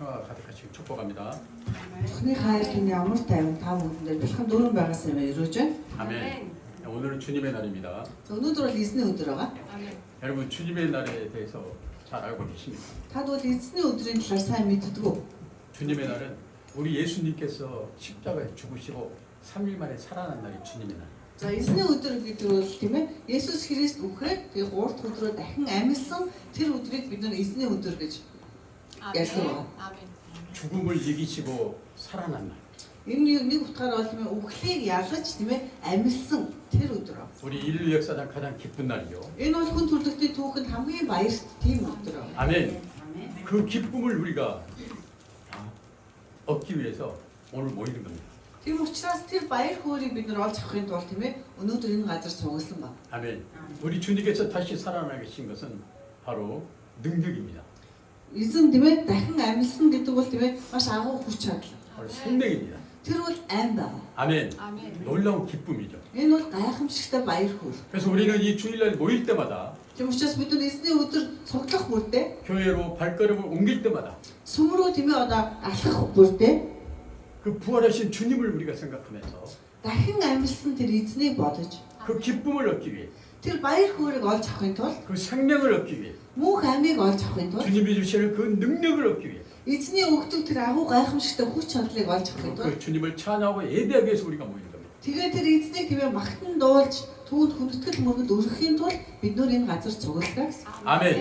평화가 가득하시길 축복합니다. Бурхны хайр таны амар тайван та бүхэнд бэлхэн дүүрэн байгаасаа өрөөж байна. 아멘. 오늘은 주님의 날입니다. За өнөөдөр бол эзний өдөр байгаа. 여러분 주님의 날에 대해서 잘 알고 계십니까? Тад бол эзний өдрийн талаар сайн мэддэг үү? 주님의 날은 우리 예수님께서 십자가에 죽으시고 3일 만에 살아난 날이 주님의 날. За эзний өдөр гэдэг бол тийм ээ Есүс Христ үхрээд тэгээ 3 дахь өдрөө дахин амьсан тэр өдрийг бид нар эзний өдөр гэж ярьсан байна. 죽음을 이기시고 살아난 날. Энэ нэг утгаараа бол тийм ээ үхлийг ялгаж тийм ээ амьсан тэр өдөр. 우리 인류 역사상 가장 기쁜 날이요. Энэ бол хүн төрлөختийн түүхэнд хамгийн баярт тийм өдөр. 아멘. 그 기쁨을 우리가 얻기 위해서 오늘 모이는 겁니다. Тийм учраас тэр баяр хөөргийг бид нар олж авахын тулд тийм ээ өнөөдөр энэ газар цугласан байна. 아멘. 우리 주님께서 다시 살아나게 하신 것은 바로 능력입니다. Эзэн тийм ээ дахин амьсан гэдэг бол тийм ээ маш агуу хүч чадал. 바로 생명입니다. Тэр бол ам байна. 아멘. 놀라운 기쁨이죠. Энэ бол гайхамшигтай баяр хөөр. 그래서 우리는 이 주일날 모일 때마다 Тийм учраас бид нар эзний өдөр цуглах бүрдээ 교회로 발걸음을 옮길 때마다 сүм рүү тийм ээ одоо алхах бүрдээ 그 부활하신 주님을 우리가 생각하면서 дахин амьсан тэр эзнийг бодож 그 기쁨을 얻기 위해 тэр баяр хөөргийг олж авахын тулд 그 생명을 얻기 위해 мөнх амийг олж авахын тулд 주님이 주시는 그 능력을 얻기 위해 эзний өгдөг тэр агуу гайхамшигтай хүч чадлыг олж авахын 그 тулд 주님을 찬양하고 예배하기 위해서 우리가 모이는 겁니다. тэгээ тэр эзнийг тийм ээ магтан дуулж түүнд хүндэтгэл мөрөнд өргөхийн тулд бид нар энэ газар цуглалаа гэсэн. 아멘.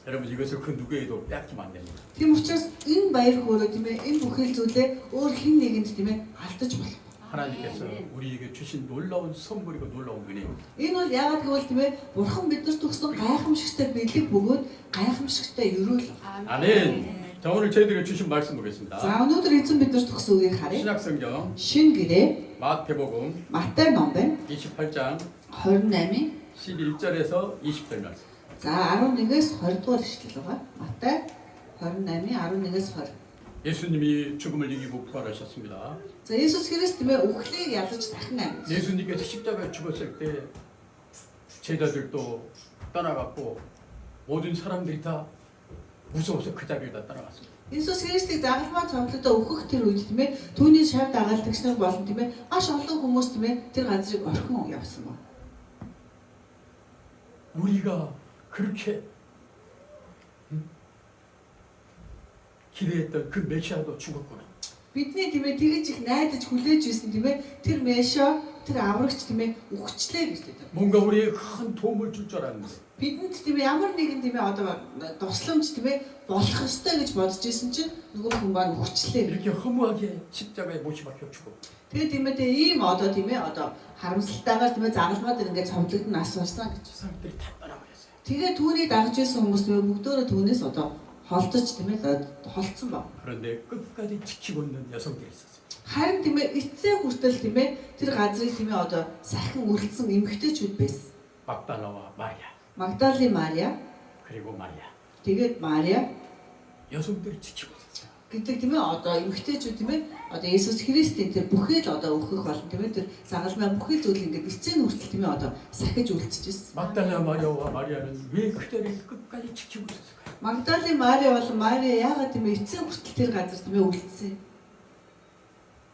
여러분 이것을 그 누구에도 빼앗기면 안 됩니다. Тийм учраас энэ баяр хөөрөө тийм ээ энэ бүхэл зүйлээ өөр хэн нэгэнд тийм ээ алдаж болох. 하나님께서 우리에게 주신 놀라운 선물이고 놀라운 은혜입니다. Энэ бол яагаад гэвэл тийм ээ бурхан биднэрт өгсөн гайхамшигтай бэлэг бөгөөд гайхамшигтай өрөөл. 아멘. 자 오늘 저희들에게 주신 말씀 보겠습니다. За өнөөдөр эзэн биднэрт өгсөн үгийг харъя. 신약성경 Шин гэрээ 마태복음 Матай ном байна. 28장 28-ийн 11절에서 20절 말씀. за 11-ээс 20 дугаар ишлэл байгаа. Матай 28-ийн 11-ээс 20. 예수님이 죽음을 이기고 부활하셨습니다. За Есүс Христ тийм ээ үхлийг ялж дахин амьд. 예수님께서 십자가에 죽었을 때 제자들도 떠나갔고 모든 사람들이 다 무서워서 그 자리를 다 떠나갔습니다. Есүс Христийг загалмаа цомлодоо өөхөх тэр үед тийм ээ түүний шав дагалдагч нар болон тийм ээ маш олон хүмүүс тийм ээ тэр газрыг орхин явсан ба. 우리가 그렇게 기대했던 그 메시아도 죽었구나. Бидний тийм ээ тэгэж их найдаж хүлээж ирсэн тийм ээ тэр мешо тэр аврагч тийм ээ үхчлээ гэж хэлдэг. 뭔가 우리에게 큰 도움을 줄 줄 알았는데 Бидэнд тийм ээ ямар нэгэн тийм ээ одоо тусламж тийм ээ болох ёстой гэж бодож исэн чинь нөгөө хүн маань үхчлээ. 이렇게 허무하게 십자가에 못이 박혀 죽어. Тэгээ тийм ээ ийм одоо тийм ээ одоо харамсалтайгаар тийм ээ загалмаад ингээд цомдлогд нь нас барсан гэж. 그 사람들이 다 떠나버렸어요. Тэгээ түүнийг дагж исэн хүмүүс тийм ээ бүгдөө түүнээс одоо холдож тийм ээ холцсон ба. 그런데 끝까지 지키고 있는 여성들이 있었어요. Харин тийм ээ эцсийн хүртэл тийм ээ тэр газрыг тийм ээ одоо сахин үлдсэн эмэгтэйчүүд байсан. 막달라와 마리아 Магдалины Мария, 그리고 마리아 тэгээд Мария 여성들이 지키고 있었어요. гэдэг тийм ээ одоо эмэгтэйчүүд тийм ээ одоо Есүс Христийн тэр бүхэл одоо өөхөх болон тийм ээ тэр загалмай бүхэл зүйл ингээд эцсийн хүртэл тийм ээ одоо сахиж үлдчихсэн. 막달라 마리아와 마리아는 왜 그 자리를 끝까지 지키고 있었을까요? Магдалины Мария болон Мария яагаад тийм ээ эцсийн хүртэл тэр газар тийм ээ үлдсэн.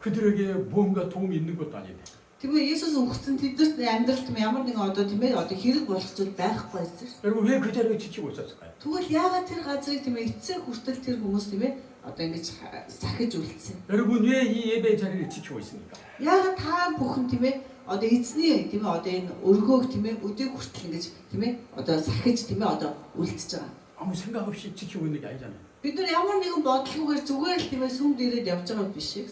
그들에게 뭔가 도움이 있는 것도 아닌데 Тийм ээ Есүс өгсөн тэднэрт амьдралд тийм ямар нэгэн одоо тийм ээ одоо хэрэг болох зүйл байхгүй байсан. 여러분 왜 그 자리를 지키고 있었을까요? Тэгвэл яагаад тэр газрыг тийм ээ эцсийн хүртэл тэр хүмүүс тийм ээ одоо ингэж сахиж үлдсэн. 여러분 왜 이 예배 자리를 지키고 있습니까? Яагаад та бүхэн тийм ээ одоо эзний тийм ээ одоо энэ өргөөг тийм ээ өдийг хүртэл ингэж тийм ээ одоо сахиж тийм ээ одоо үлдчихэж байгаа. 아무 생각 없이 지키고 있는 게 아니잖아요. Бид нар ямар нэгэн бодлогоор зүгээр л тийм ээ сүмд ирээд явж байгаа биш ээ.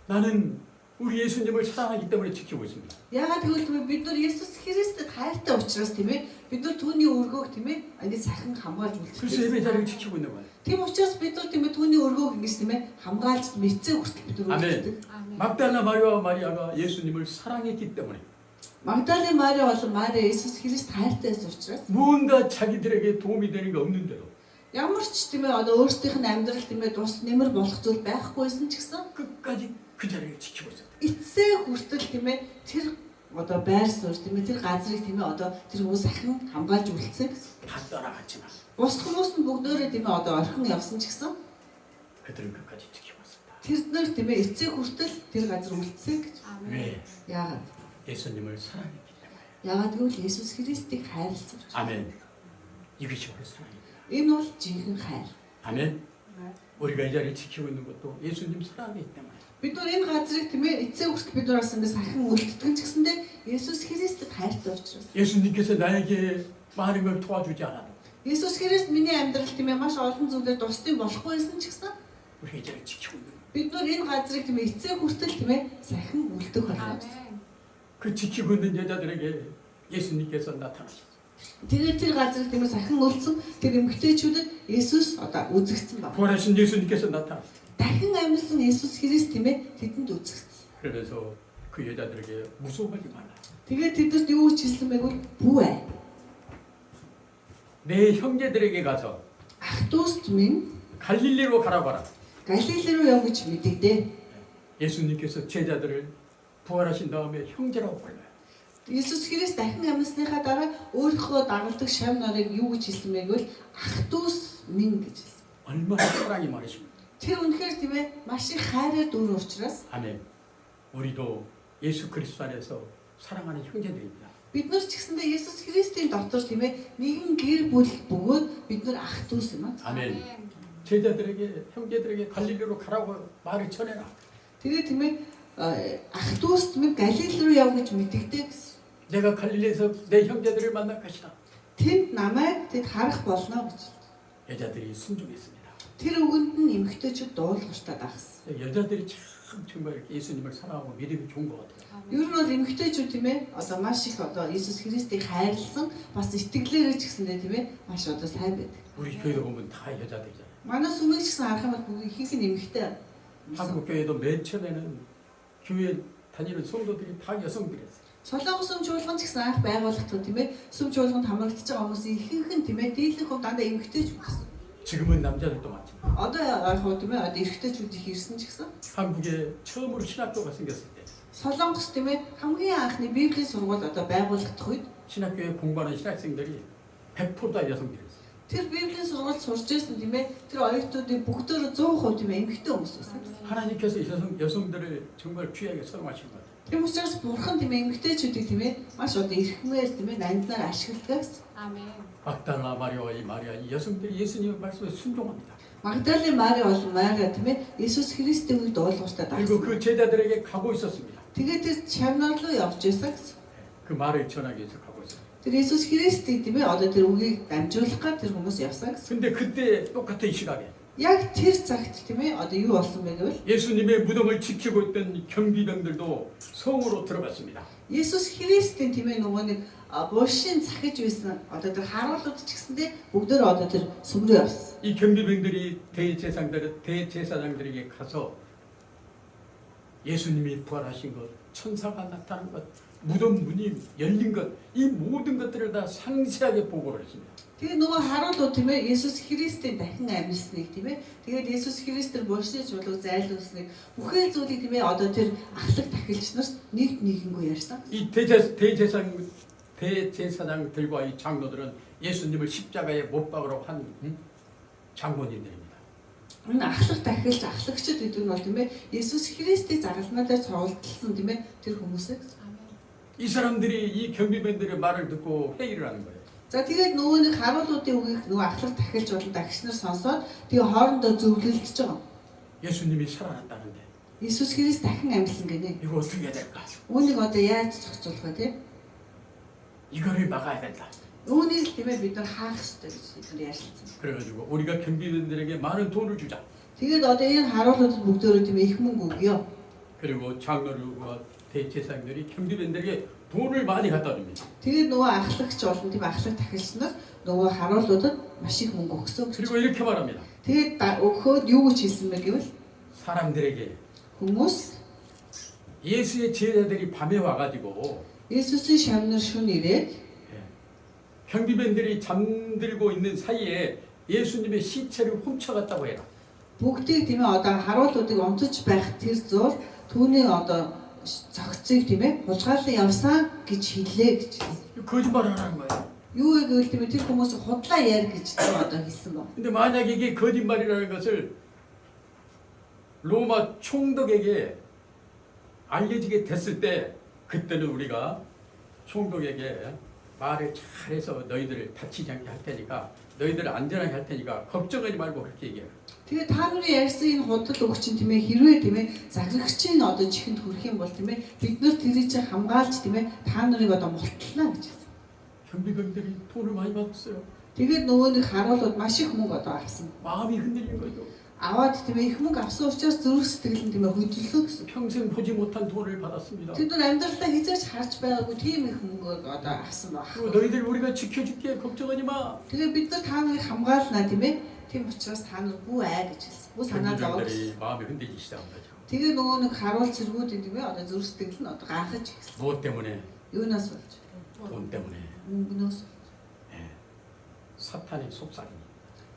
나는 우리 예수님을 사랑하기 때문에 지키고 있습니다. Яагаад гэвэл тийм ээ бид нар Есүс Христэд хайртай учраас тийм ээ бид нар түүний өргөөг тийм ээ ингэж сахин хамгаалж 그래서 үлдчихсэн. 예배 자리를 지키고 있는 거예요. Тийм учраас бид нар тийм ээ түүний өргөөг ингэж тийм ээ хамгаалж эцсийн хүртэл бид нар үлддэг. 막달라 마리아와 마리아가 예수님을 사랑했기 때문에 Магдалины Мария болон Мария Есүс Христ хайртай байсан учраас 뭔가 자기들에게 도움이 되는 게 없는데도 ямар ч тийм ээ одоо өөрсдийнх нь амьдрал тийм ээ тус нэмэр болох зүйл байхгүйсэн ч гэсэн 끝까지 그 자리를 지키고 있었다. эцсээ хүртэл тийм ээ тэр одоо байр суурь тийм ээ тэр газрыг тийм ээ одоо тэр хүмүүс ахин хамгаалж үлдсэн гэсэн. 다 떠나갔지만 Бус хүмүүс нь бүгдөө тийм ээ одоо орхин явсан ч гэсэн 그들은 끝까지 지켜봤습니다. тэр нар тийм ээ эцэг хүртэл тэр газар үлдсэн гэж. 왜? Яагаад? 예수님을 사랑했기 때문에. Яагаад гэвэл Есүс Христийг хайрлсан. 아멘. 이것이 바로 사랑입니다. Энэ бол жинхэнэ хайр. 아멘. 우리가 이 자리를 지키고 있는 것도 예수님 사랑이기 때문에. Бид нар энэ газрыг тийм ээ эцэг хүртэл бид нар бас ингэ сахин үлддэг ч гэсэндээ Есүс Христийг хайртай учраас. 예수님께서 나에게 많은 걸 도와주지 않아도 Есүс Христ миний амьдралд тийм ээ маш олон зүйлээр тусдсан болохгүй байсан ч гэсэн 우리가 이 자리를 지키고 있는 거예요. бид нар энэ газрыг тийм ээ эцэг хүртэл тийм ээ сахин үлдэх болно. 그 지키고 있는 여자들에게 예수님께서 나타나셨어요. Тэгээд тэр газрыг тийм ээ сахин үлдсэн тэр эмэгтэйчүүдэд Есүс одоо үзэгдсэн байна. 부활하신 예수님께서 나타났어요. Дахин амьдсан Есүс Христ тийм ээ тэдэнд үзэгдсэн. 그러면서 그 여자들에게 무서워하지 말라. Тэгээд тэдэнд юу гэж хэлсэн бэ гэвэл бүү. 내 형제들에게 가서 Ах дүүст минь 갈릴리로 가라고 하라. Галилей руу яв гэж мэдэгдээ. 예수님께서 제자들을 부활하신 다음에 형제라고 불러요. Есүс Христ дахин амьдсныхаа дараа өөрийнхөө дагалдаг шав нарыг юу гэж хэлсэн бэ гэвэл ах дүүс минь гэж хэлсэн. 얼마나 사랑이 많으십니까? Тэр үнэхээр тийм ээ маш их хайраар дүүр учраас 아멘. 우리도 예수 그리스도 안에서 사랑하는 형제들입니다. бид нар ч гэсэндээ Есүс Христийн дотор тийм ээ нэгэн гэр бүл бөгөөд бид нар ах дүүс юм аа. 아멘. 제자들에게 형제들에게 갈릴리로 가라고 말을 전해라. Тэгээ тийм ээ ах дүүст минь Галилей руу яв гэж мэдэгдээ гэсэн. 내가 갈릴리에서 내 형제들을 만날 것이다. Тэнд намайг тэд харах болно гэж. 여자들이 순종했습니다. Тэр үгэнд нь эмэгтэйчүүд дуулууртаа дагсан. 여자들이 참 정말 이렇게 예수님을 사랑하고 믿음이 좋은 것 같아요. Ер нь бол эмэгтэйчүүд тийм ээ одоо маш их одоо Иесус Христийг хайрлсан бас итгэлээрээ ч гэсэндээ тийм ээ маш одоо сайн байдаг. 우리 교회도 보면 다 여자들이잖아요. Манай сүмийг ч гэсэн харах юм бол ихэнх нь эмэгтэй. 한국 교회도 맨 처음에는 교회 다니는 성도들이 다 여성들이었어요. Солонгос сүм чуулган ч гэсэн анх байгуулагдсан тийм ээ сүм чуулганд хамрагдаж байгаа хүмүүсийн ихэнх нь тийм ээ дийлэнх хувь дандаа эмэгтэйчүүд гэсэн. 지금은 남자들도 많죠. Одоо яг хөө тийм ээ одоо эрэгтэйчүүд их ирсэн ч гэсэн 한국에 처음으로 신학교가 생겼을 때 Солонгос тийм ээ хамгийн анхны Библийн сургууль одоо байгуулагдах үед 신학교에 공부하는 신학생들이 100% 다 여성들이었어요. тэр Библийн сургуульд сурч ирсэн тийм ээ тэр оюутнуудын бүгдөө 100% тийм ээ эмэгтэй хүмүүс байсан. 하나님께서 여성들을 정말 귀하게 사용하신 것 같아요. Тийм учраас бурхан тийм ээ эмэгтэйчүүдийг тийм ээ маш одоо эрхмээр тийм ээ нандинаар ашигладаг гэсэн. 막달라 마리아와 이 마리아 이 여성들이 예수님의 말씀에 순종합니다. Магдалины Мари болон Мария тийм ээ Иесус Христийн үед дуулууртаа 그리고 дагсан. 그 제자들에게 가고 있었습니다. Тэгээд тэр чамнаар руу явж байсан гэсэн. 그 말을 전하기 위해서 가고 있어요. Тэр Иесус Христийг тийм ээ одоо тэр үгийг дамжуулах гад тэр хүмүүс явсан гэсэн. 근데 그때 똑같은 이 시각에 Яг тэр цагт тийм ээ одоо юу болсон бэ гэвэл 예수님의 무덤을 지키고 있던 경비병들도 성으로 들어갔습니다. Иесус Христийн тийм ээ нөгөө нэг булшин захиж байсан одоо тэр харуулууд ч гэсэндээ бүгдөө одоо тэр сүм рүү явсан. 이 경비병들이 대제사장들에게 가서 예수님이 부활하신 것, 천사가 나타난 것, 무덤 문이 열린 것, 이 모든 것들을 다 상세하게 보고를 했습니다. Тэгээ нөгөө харуулууд тийм ээ Иесус Христийн дахин амьсныг тийм ээ тэгээд Иесус Христээр булшны чуулгыг зайлуулсныг бүхэл зүйлийг тийм ээ одоо тэр ахлах тахилч нарт нэг нэгэнгүй ярьсан. 이 대제사장들과 이 장로들은 예수님을 십자가에 못 박으라고 한 장본인들입니다. Энэ ахлах тахилч ахлагчид гэдэг нь бол тийм ээ Иесус Христийг загалмайлаар цогцолсон тийм ээ тэр хүмүүсээ. 이 사람들이 이 경비병들의 말을 듣고 회의를 하는 거예요. За тэгээд нөгөө нэг харуулуудын үгийг нөгөө ахлах тахилч болон дагч нар сонсоод тэгээ хоорондоо зөвлөлдөж байгаа. 예수님이 살아났다는데 Иесус Христ дахин амьсан гинэ. 이거 어떻게 해야 될까? Үүнийг одоо яаж зохицуулах вэ тийм? 이거를 막아야 된다. Үүнийг тийм ээ бид нар хаах хэрэгтэй гэж бид нар ярьсан. 그래가지고 우리가 경비병들에게 많은 돈을 주자. Тэгээд одоо энэ харуулуудад бүгдөө тийм их мөнгө өгье. 그리고 장로들과 대제사장들이 경비병들에게 돈을 많이 갖다 줍니다. Тэгээд нөгөө ахлагч болон тийм ахлах тахилч нар нөгөө харуулуудад маш их мөнгө өгсөн. 그리고 이렇게 말합니다. Тэгээд өгөхөд юу гэж хэлсэн бэ гэвэл 사람들에게 хүмүүс 예수의 제자들이 밤에 와가지고 Иесусийн шавнар шөнө ирээд 경비병들이 잠들고 있는 사이에 예수님의 시체를 훔쳐갔다고 해라. бүгдийг тийм ээ одоо харуулуудыг онцож байх тэр зур түүний одоо зохицыг тийм ээ хулгайлан явсан гэж хэлээ гэж. 거짓말을 하는 거예요. Юу вэ гэвэл тийм ээ тэр хүмүүс худлаа яар гэж одоо хэлсэн байна. 근데 만약 이게 거짓말이라는 것을 로마 총독에게 알려지게 됐을 때 그때는 우리가 총독에게 말을 잘해서 너희들을 다치지 않게 할 테니까 너희들을 안전하게 할 테니까 걱정하지 말고 그렇게 얘기해요. Тэгээ та нарын ярьсан энэ худал өгч тийм ээ хэрвээ тийм ээ заглагчийн одоо чихэнд хүрэх юм бол тийм ээ бид нар тэрийг чинь хамгаалж тийм ээ та нарыг одоо мултлаа гэж хэлсэн. 경비병들이 돈을 많이 받았어요. Тэгээд нөгөө нэг харуулууд маш их мөнгө одоо авсан. 마음이 흔들린 거죠. Аваад тийм ээ их мөнгө авсан учраас зүрх сэтгэл нь тийм ээ хөдөлсөн гэсэн. 평생 보지 못한 돈을 받았습니다. Тэд нар амьдралдаа хизээч харж байгаагүй тийм их мөнгөг одоо авсан баг. 그리고 너희들 우리가 지켜줄게 걱정하지 마. Тэгээ бид нар та нарыг хамгаалнаа тийм ээ. Тийм учраас та нар бүү аа гэж хэлсэн. Бүү санаа зовоод. 경비병들이 마음이 흔들리기 시작한 거죠. Тэгээ нөгөө нэг харуул зэргүүд тийм ээ одоо зүрх сэтгэл нь одоо ганхаж ихсэн. 무엇 때문에? Юунаас болж? 돈 때문에. Мөнгнөөс. 예. 사탄의 속삭임.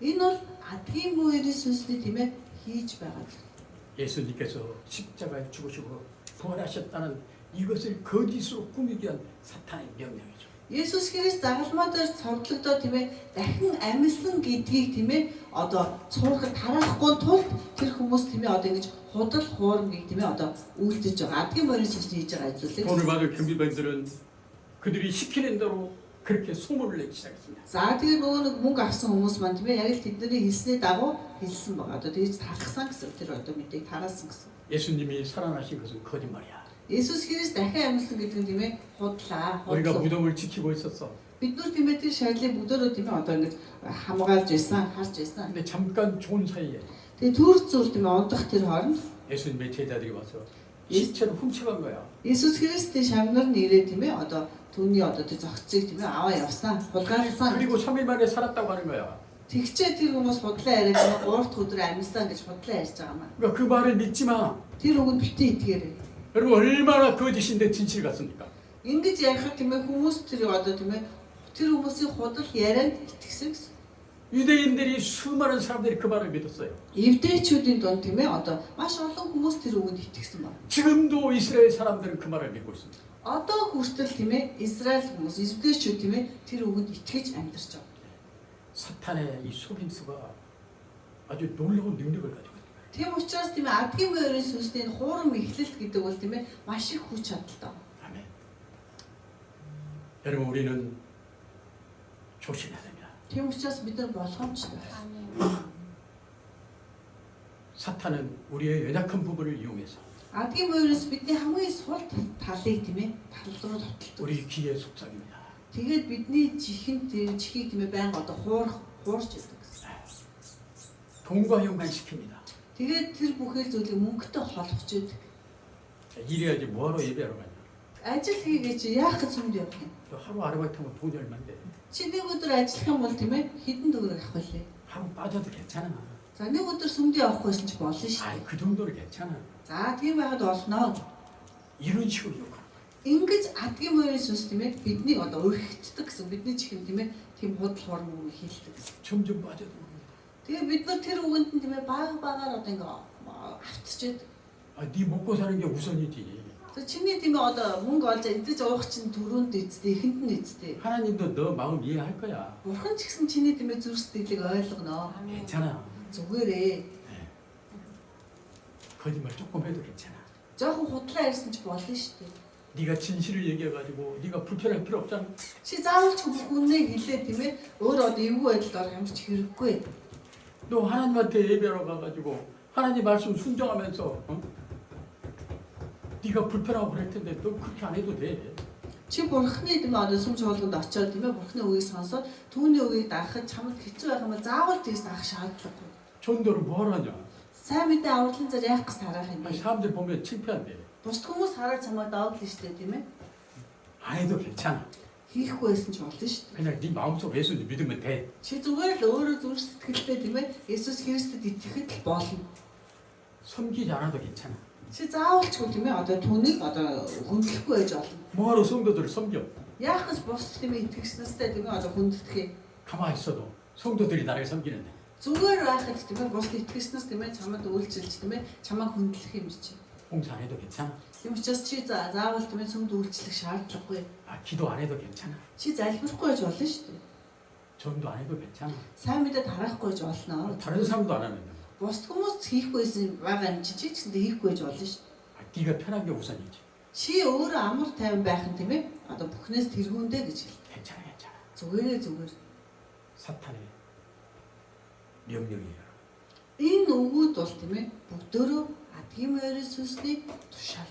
Энэ бол адгийн мөрийн сүнсний тийм ээ хийж байгаа зүйл. 예수님께서 십자가에 죽으시고 부활하셨다는 이것을 거짓으로 꾸미기 위한 사탄의 명령이죠. Есүс Христ загалмаа дээр цовдлогдоо тийм ээ дахин амьсан гэдгийг тийм ээ одоо цуурхад тараахгүй тул тэр хүмүүс тийм ээ одоо ингэж худал хуурмыг тийм ээ одоо үйлдэж байгаа. Адгийн мөрийн сүнсний хийж байгаа зүйлээ. 돈을 받을 경비병들은 그들이 시키는 대로 그렇게 소문을 내기 시작했습니다. За тэгээ нөгөө нэг мөнгө авсан хүмүүс маань тийм ээ яг л тэдний хэлсний дагуу хэлсэн байгаа. Одоо тэгж тархсан гэсэн тэр одоо мэдээг тараасан гэсэн. 예수님이 살아나신 것은 거짓말이야. Есүс Христ дахин амьсан гэдэг нь тийм ээ худлаа. 우리가 무덤을 지키고 있었어. Бид нар тийм ээ тэр шарлыг бүгдөө тийм ээ одоо ингэж хамгаалж байсан, харж байсан. 근데 잠깐 좋은 사이에 Тэгээ төр зүр тийм ээ унтах тэр хооронд 예수님의 제자들이 와서 시체를 훔쳐간 거야. Есүс Христийн шавнар нь ирээ тийм ээ одоо түүний одоо тэр зохицыг тийм ээ аваа явсан, хулгайлсан. 그리고 3일 만에 살았다고 하는 거야. Тэгчээ тэр хүмүүс худлаа яриад 3 дахь өдөр амьсан гэж худлаа ярьж байгаа маа. 그러니까 그 말을 믿지 마. Тэр үгэнд битээ итгээрэй. 여러분 얼마나 거짓인데 진실 같습니까? Ингэж ярихад тийм ээ хүмүүс тэр одоо тийм ээ тэр хүмүүсийн худал ярианд итгэсэн гэсэн. 유대인들이 수많은 사람들이 그 말을 믿었어요. Евдейчүүдийн дунд тийм ээ одоо маш олон хүмүүс тэр үгэнд итгэсэн байна. 지금도 이스라엘 사람들은 그 말을 믿고 있습니다. Одоо хүртэл тийм ээ Израиль хүмүүс, евдейчүүд тийм ээ тэр үгэнд итгэж амьдарч байгаа. 사탄의 이 속임수가 아주 놀라운 능력을 가지고 있습니다. Тийм учраас тийм ээ адгийн мөрийн сүнсний хуурам эхлэлт гэдэг бол тийм ээ маш их хүч чадалтай. 아멘. 여러분 우리는 조심해야 됩니다. Тийм учраас бид нар болгоомжтой. 사탄은 우리의 연약한 부분을 이용해서 Адгийн мөрөөс бидний хамгийн сул талыг тийм ээ тал руу таталдаг. 우리 귀에 속삭입니다. Тэгээд бидний чихэнд тэр чихийг тийм ээ байнга одоо хуурж идэг гэсэн. 돈과 연관시킵니다. Тэгээд тэр бүхэл зүйлийг мөнгөтэй холбож идэг. 이래야지 뭐하러 예배하러 가냐. Ажил хийгээ чи яах гэж сүмд явах юм? 너 하루 아르바이트 하면 돈이 얼만데. Чи нэг өдөр ажиллах юм бол тийм ээ хэдэн төгрөг авах вэ? 하루 빠져도 괜찮아. За нэг өдөр сүмд явах байсан ч болно шүү. 아이 그 정도는 괜찮아. За тийм байхад болно. 이런 식으로 욕하는 거야. Ингэж адгийн мөрийн сүнс тийм ээ биднийг одоо өрхөгддөг гэсэн бидний чихэн тийм ээ тийм худал хуурм үг хийлдэг гэсэн. 점점 빠져들어옵니다. Тэгээ бид нар тэр үгэнд нь тийм ээ багаар одоо ингээ автчихээд 네 먹고 사는 게 우선이지. чиний тийм ээ одоо мөнгө олж идэж уух чинь төрөнд эцтэй ихэнд нь эцтэй. 하나님도 너 마음 이해할 거야. Бурхан ч гэсэн чиний тийм ээ зүрх сэтгэлийг ойлгоно. 괜찮아. Зүгээрээ. 거짓말 조금 해도 괜찮아. Жохон худлаа ярьсан ч болно шүү дээ. 네가 진실을 얘기해가지고 네가 불편할 필요 없잖아. Чи заавал ч бүхнийг хэлээ тийм ээ өөр одоо эвгүй байдалд орох юм чи хэрэггүй. 너 하나님한테 예배하러 가가지고 하나님 말씀 순종하면서 네가 불편하고 그럴 텐데 너 그렇게 안 해도 돼. Чи бурхны тийм ээ одоо сүм чуулганд очиод тийм ээ бурхны үгийг сонсоод түүний үгийг дагахад чамд хэцүү байх юм заавал тийс дагах шаардлагагүй. 전도를 뭘 하냐? Сайн мэдээ авралын зар яах гэж харах юм 아니, бэ? 사람들 보면 창피한데 Бусд хүмүүс хараад чамаа даавал шүү дээ тийм ээ. 안 해도 괜찮아. Хийхгүй байсан ч болно шүү дээ. 그냥 네 마음속 예수님 믿으면 돼. Чи зүгээр л өөрөө зүрх сэтгэлдээ тийм ээ Есүс Христэд итгэхэд л болно. 섬기지 않아도 괜찮아. Чи заавалчгүй тийм ээ одоо түүнийг одоо хүндлэхгүй байж болно. 뭐하러 성도들을 섬겨? Яах гэж бус тийм ээ итгэгчнэстэй тийм ээ одоо хүндлэх юм. 가만히 있어도 성도들이 나를 섬기는데 Зүгээр байхад тийм ээ бус итгэгчнэс тийм ээ чамд үйлчилж тийм ээ чамаа хүндлэх юм чи. 봉사 안 해도 괜찮아. Тийм учраас чи заавал тийм сүмд үйлчлэх шаардлагагүй. 아, 기도 안 해도 괜찮아. Чи залбирахгүй байж болно шүү дээ. 전도 안 해도 괜찮아. Сайн мэдээ тараахгүй байж болно. 다른 사람도 안 하는데. Бусд хүмүүс хийхгүйсэн байгаа юм чи ч гэсэн хийхгүй байж болно шүү дээ. 아, 네가 편한 게 우선이지. Чи өөрөө амар тайван байх нь тийм ээ. Одоо бүхнээс тэргүүндээ гэж хэл. 괜찮아, 괜찮아. Зүгээрээ зүгээр. 사탄의 명령이에요. Энэ өгүүд бол тийм ээ. Бүгдөө адгийн морин сүнсний тушаал.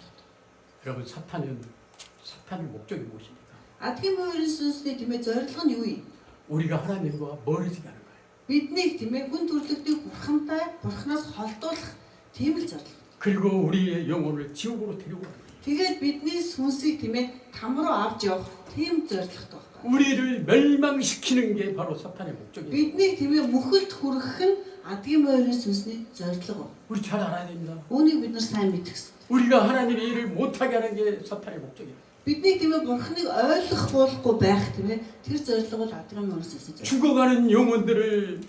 여러분, 사탄의 목적이 무엇입니까? Адгийн морин сүнсний тийм ээ зорилго нь юу юм? 우리가 하나님과 멀어지게 하는 거예요. Биднийг тийм ээ хүн төрлөختийг бурхантай бурхнаас холдуулах тийм л зорилго. 그리고 우리의 영혼을 지옥으로 데리고 가는 거예요. Тэгээд бидний сүнсийг тийм ээ там руу авч явах тийм зорилготой байхгүй. 우리를 멸망시키는 게 바로 사탄의 목적이에요. Биднийг тийм ээ мөхөлд хүргэх нь адгийн морин сүнсний зорилго. 우리 잘 알아야 됩니다. Үүнийг бид нар сайн мэдэх хэрэгтэй. 우리가 하나님의 일을 못하게 하는 게 사탄의 목적이에요. Бидний тийм ээ бурхныг ойлгох болохгүй байх тийм ээ тэр зорилго бол адгийн морин сүнсний зорилго. 죽어가는 영혼들을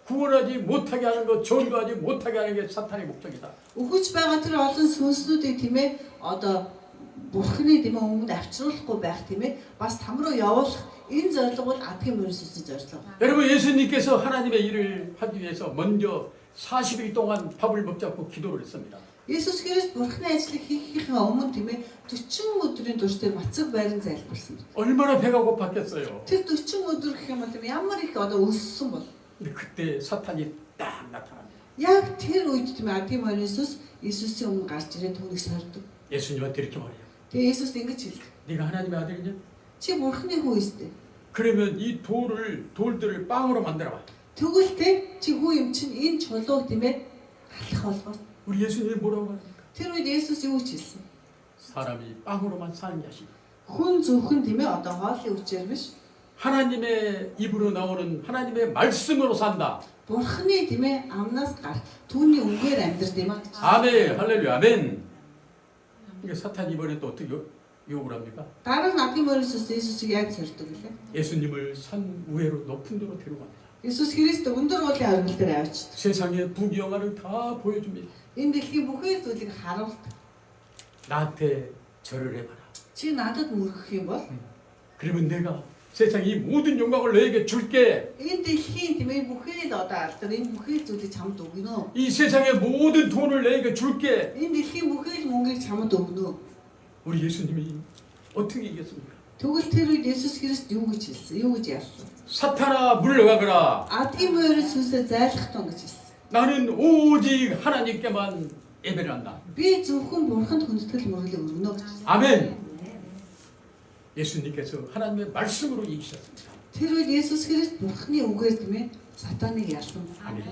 구원하지 못하게 하는 것, 전도하지 못하게 하는 게 사탄의 목적이다. Өгөж байгаа тэр олон сүнслүүдийг тийм ээ одоо бурхны тийм ээ өмнөд авчруулахгүй байх тийм ээ бас там руу явуулах энэ зорилго бол адгийн морин сүнсний зорилго. 여러분, 예수님께서 하나님의 일을 하기 위해서 먼저 40일 동안 밥을 먹지 않고 기도를 했습니다. Есүс Христ бурхны ажлыг хийхийнхээ өмнө тийм ээ 40 өдрийн турш тэр бацаг байран залбирсан. 얼마나 배가 고팠겠어요. Тэр 40 өдөр гэх юм бол тийм ямар их одоо өссөн бол. 근데 그때 사탄이 딱 나타납니다. Яг тэр үед тийм ээ адгийн морин сүнс Есүсийн өмнө гарч ирээд түүнийг сордог. 예수님한테 이렇게 말해요. Тэгээ Есүс ингэж хэлдэг. 네가 하나님의 아들이냐? Чи бурхны хүү өстэй. 그러면 이 돌들을 빵으로 만들어봐. Тэгвэл те чи хүү юм чинь энэ чулууг тийм ээ алах болгоо. 우리 예수님이 뭐라고 말합니까? Тэр үед Есүс юу гэж хэлсэн? 사람이 빵으로만 사는 게 아니라 Хүн зөвхөн тийм ээ одоо хоолны үчээр биш. 하나님의 입으로 나오는 하나님의 말씀으로 산다. Бурхны тийм ээ амнаас гарах түүний үгээр амьдрд юм аа гэж. 아멘, 할렐루야, 아멘. 이게 사탄 이번에 또 어떻게 욕을 합니까? Дараа нь адгийн морин сүнс Есүсийг яаж сордог гэлээ? 예수님을 산 위로 높은 데로 데려갑니다. Есүс Христ өндөр уулын оргил дээр авчид. 세상의 부귀영화를 다 보여줍니다. Энэ дэлхийн бүхэл зүйлийг харуулдаг. 나한테 절을 해봐라. Чи надад мөрөх юм бол 그러면 내가 세상 이 모든 영광을 너에게 줄게. энэ дэлхийн тийм ээ бүхэл одоо алдар энэ бүхэл зүйлийг чамд өгнө. 이 세상의 모든 돈을 너에게 줄게. Энэ дэлхийн бүхэл мөнгийг чамд өгнө. 우리 예수님이 어떻게 이겼습니까? Тэгвэл тэр үед Есүс Христ юу гэж хэлсэн? Юу гэж яасан? 사탄아 물러가거라. Адгийн морин сүнсээ зайлах тун гэж хэлсэн. 나는 오직 하나님께만 예배를 한다. Би зөвхөн бурханд хүндэтгэл мөрөглөө өргөнө гэж. 아멘. 예수님께서 하나님의 말씀으로 이기셨습니다. Тэр үед Есүс Христ бурхны үгээр тийм ээ сатаныг ялсан. 아멘.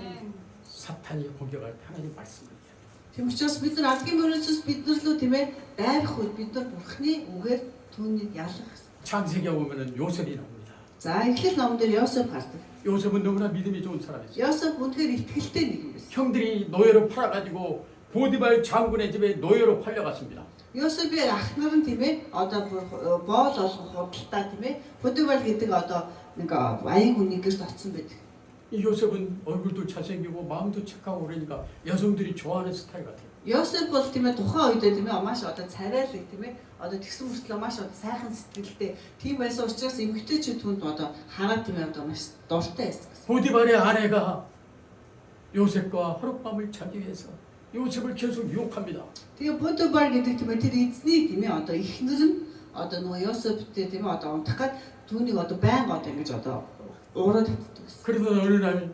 사탄이 공격할 때 하나님 말씀을 이겨야 돼요. Тийм учраас бид нар адгийн морин сүнс биднэрлөө тийм ээ дайрах үед бид нар бурхны үгээр түүнийг ялах. 창세기에 보면은 요셉이 나옵니다. За эхлэл ном дээр Йосеф гардаг. 요셉은 너무나 믿음이 좋은 사람이었어요. Йосеф үнэхээр итгэлтэй нэг юм байсан. 형들이 노예로 팔아가지고 보디발 장군의 집에 노예로 팔려갔습니다. Йосефийн ах нар нь тийм ээ одоо боол болох худалдаа тийм ээ Подивал гэдэг одоо нэг аян хүний гэрт очсон байдаг. 이 요셉은 얼굴도 잘생기고 마음도 착하고 그러니까 여성들이 좋아하는 스타일 같아요. Йосеф бол тийм ээ тухайн үедээ тийм ээ маш одоо царайлаг тийм ээ одоо тэгсэн мөртлөө маш одоо сайхан сэтгэлтэй тийм байсан учраас эмэгтэйчүүд түнд одоо хараад тийм ээ одоо маш дуртай байсан. 보디발의 아내가 요셉과 하룻밤을 자기 위해서 요셉을 계속 유혹합니다. Тэгээ Подивал гэдэг тийм ээ тэр эзний тийм ээ одоо эхнэр нь одоо нөгөө Йосефтэй тийм ээ одоо унтах гээд түүнийг одоо байнга одоо ингэж одоо уураад тавьдаг гэсэн. 그래서 어느 날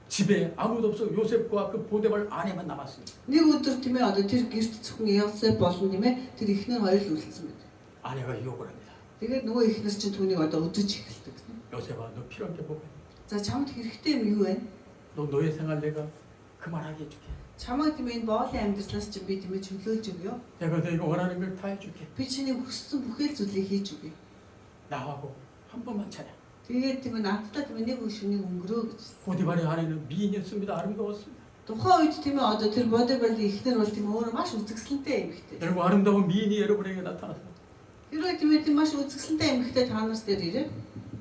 집에 아무도 없어 요셉과 그 보디발 아내만 남았습니다. Нэг өдөр тийм ээ одоо тэр гэрт зөвхөн Йосеф болон тийм ээ тэр эхнэр хоёр л үлдсэн байдаг. 아내가 유혹을 합니다. Тэгээд нөгөө эхнэр чинь түүнийг одоо өдөж эхэлдэг. 요셉아, 너 필요한 게 뭐가 있니? За чамд хэрэгтэй юм юу вэ? 너 노예 생활 내가 그만하게 해줄게. Чамайг тийм энэ боолын амьдралаас чинь би тийм ээ чөлөөлж өгье. 내가 너희가 원하는 걸 다 해줄게. Би чиний хүссэн бүхэл зүйлийг хийж өгье. 나하고 한 번만 차려. Тэгээд тийм ээ надтай тийм ээ нэг өшөнийг өнгөрөө гэж. 보디발의 아내는 미인이었습니다. 아름다웠습니다. Тухайн үед тийм ээ одоо тэр Подивалын эхнэр бол тийм өөрөө маш үзэсгэлэнтэй эмэгтэй. 여러분, 아름다운 미인이 여러분에게 나타나서 Хэрвээ тийм ээ тийм маш үзэсгэлэнтэй эмэгтэй та нараас дээр ирээ.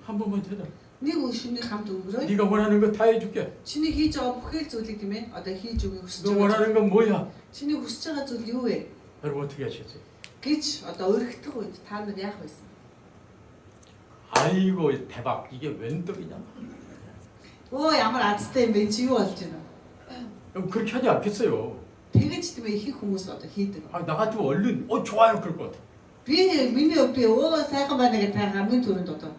한 번만 차려. Нэг өшөнийг хамт өнгөрөө. 네가 원하는 거 다 해줄게. Чиний хийж байгаа бүхэл зүйлийг тийм ээ одоо хийж өгье хүсэж 너 байгаа. 원하는 건 뭐야? Чиний хүсэж байгаа зүйл юу вэ? 여러분 어떻게 하셨어요? гэж одоо өргөдөх үед та нар яах байсан? 아이고 대박 이게 웬 떡이냐? Өө ямар азтай юм бэ? Чи юу болж байна? 여러분 그렇게 하지 않겠어요? Тэгэж тийм их хүмүүс одоо хийдэг. 나 같으면 얼른 좋아요 그럴 것 같아. Миний өвөө өө сайхан байна гэж та хамгийн түрүүнд одоо.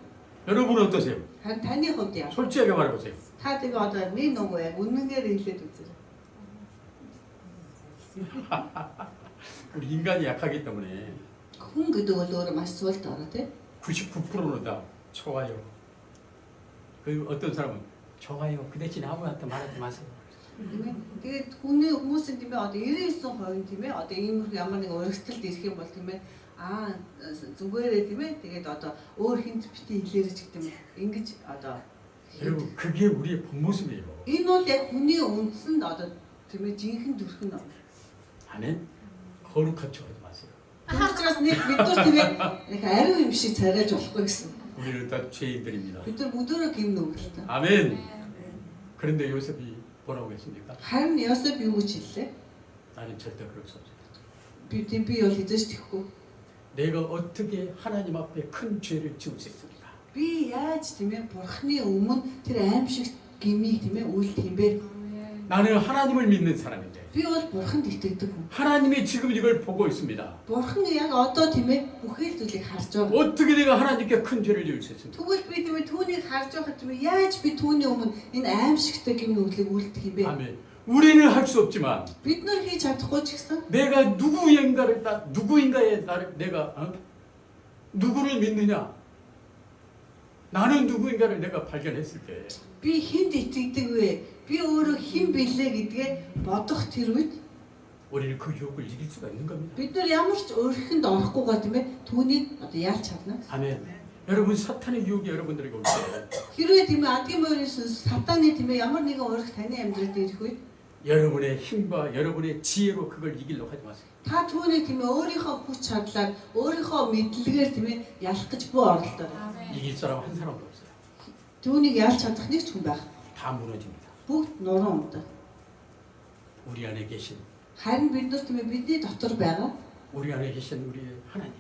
여러분은 어떠세요? Таны хувьд яа? 솔직하게 말해보세요. Та тэгээ одоо нэг нөгөө яг үнэнгээр хэлээд үзээрэй. 우리 인간이 약하기 때문에 Хүн гэдэг бол өөрөө маш суулт ороо тий. 99%는 다 좋아요. 그 어떤 사람은 좋아요. 그 대신 아무한테 말하지 마세요. Тийм ээ. Тэгээд хүмүүсийн тийм ээ одоо 99% тийм ээ одоо иймэрхүү ямар нэг өргөстөлд ирэх юм бол тийм ээ зүгээрээ тийм ээ тэгээд одоо өөр хинт бити хэлээрэж гэдэг юм ингэж одоо 여러분 그게 우리의 본 모습이에요. энэ бол яг хүний үндсэнд одоо тийм ээ жинхэнэ дүрх нь. 아멘. 거룩한 척하지 마세요. Тэгээс нэг бид нар тийм ээ нэг ариун юм шиг царайж болохгүй гэсэн. 우리는 다 죄인들입니다. Бид нар бүгдөө гим нүгэлтэй. 아멘. 그런데 요셉이 뭐라고 했습니까? Харин Йосеф юу гэж хэллээ? 나는 절대 그럴 수 없어. Би бол хийж тэхгүй. 내가 어떻게 하나님 앞에 큰 죄를 지을 수 있습니까? Би яаж тийм ээ бурхны өмнө тэр аимшиг гмийг тийм ээ үйлдэх юм бэ? 나는 하나님을 믿는 사람인데 Би бол бурханд итгэдэг хүн. 하나님이 지금 이걸 보고 있습니다. Бурхан яг одоо тийм ээ бүхэл зүйлийг харж байгаа. 어떻게 내가 하나님께 큰 죄를 지을 수 있습니까? Тэгвэл би тийм ээ түүнийг харж байхад тийм ээ яаж би түүний өмнө энэ аимшигтай гм нүглийг үйлдэх юм бэ? 아멘. 우리는 할 수 없지만 Бид нар хийж чадахгүй ч гэсэн 내가 누구인가에 나를 내가 누구를 믿느냐? 나는 누구인가를 내가 발견했을 때 би хүнд итгэдэг вэ? Би өөрөө хэн билээ гэдгээ бодох тэр үед 우리는 그 유혹을 이길 수가 있는 겁니다. бид нар ямар ч өөрхөнд орохгүйгаа тийм ээ түүнийг одоо яалж чадна. 아멘. 여러분 사탄의 유혹이 여러분들에게 올 때 Хэрвээ тийм ээ адгийн морийн сатаны тийм ээ ямар нэгэн өрх таны амьдралд ирэх үед 여러분의 힘과 여러분의 지혜로 그걸 이기려고 하지 마세요. та түүнийг тийм ээ өөрийнхөө хүч чадлаар өөрийнхөө мэдлэгээр тийм ээ ялах гэж бүү оролдоо. 이길 사람 한 사람도 없어요. Түүнийг ялж чадах нэг ч хүн байх. 다 무너집니다. Бүгд нуруу унтаа. 우리 안에 계신 Харин бид нар тийм ээ бидний дотор байгаа 우리 안에 계신 우리의 하나님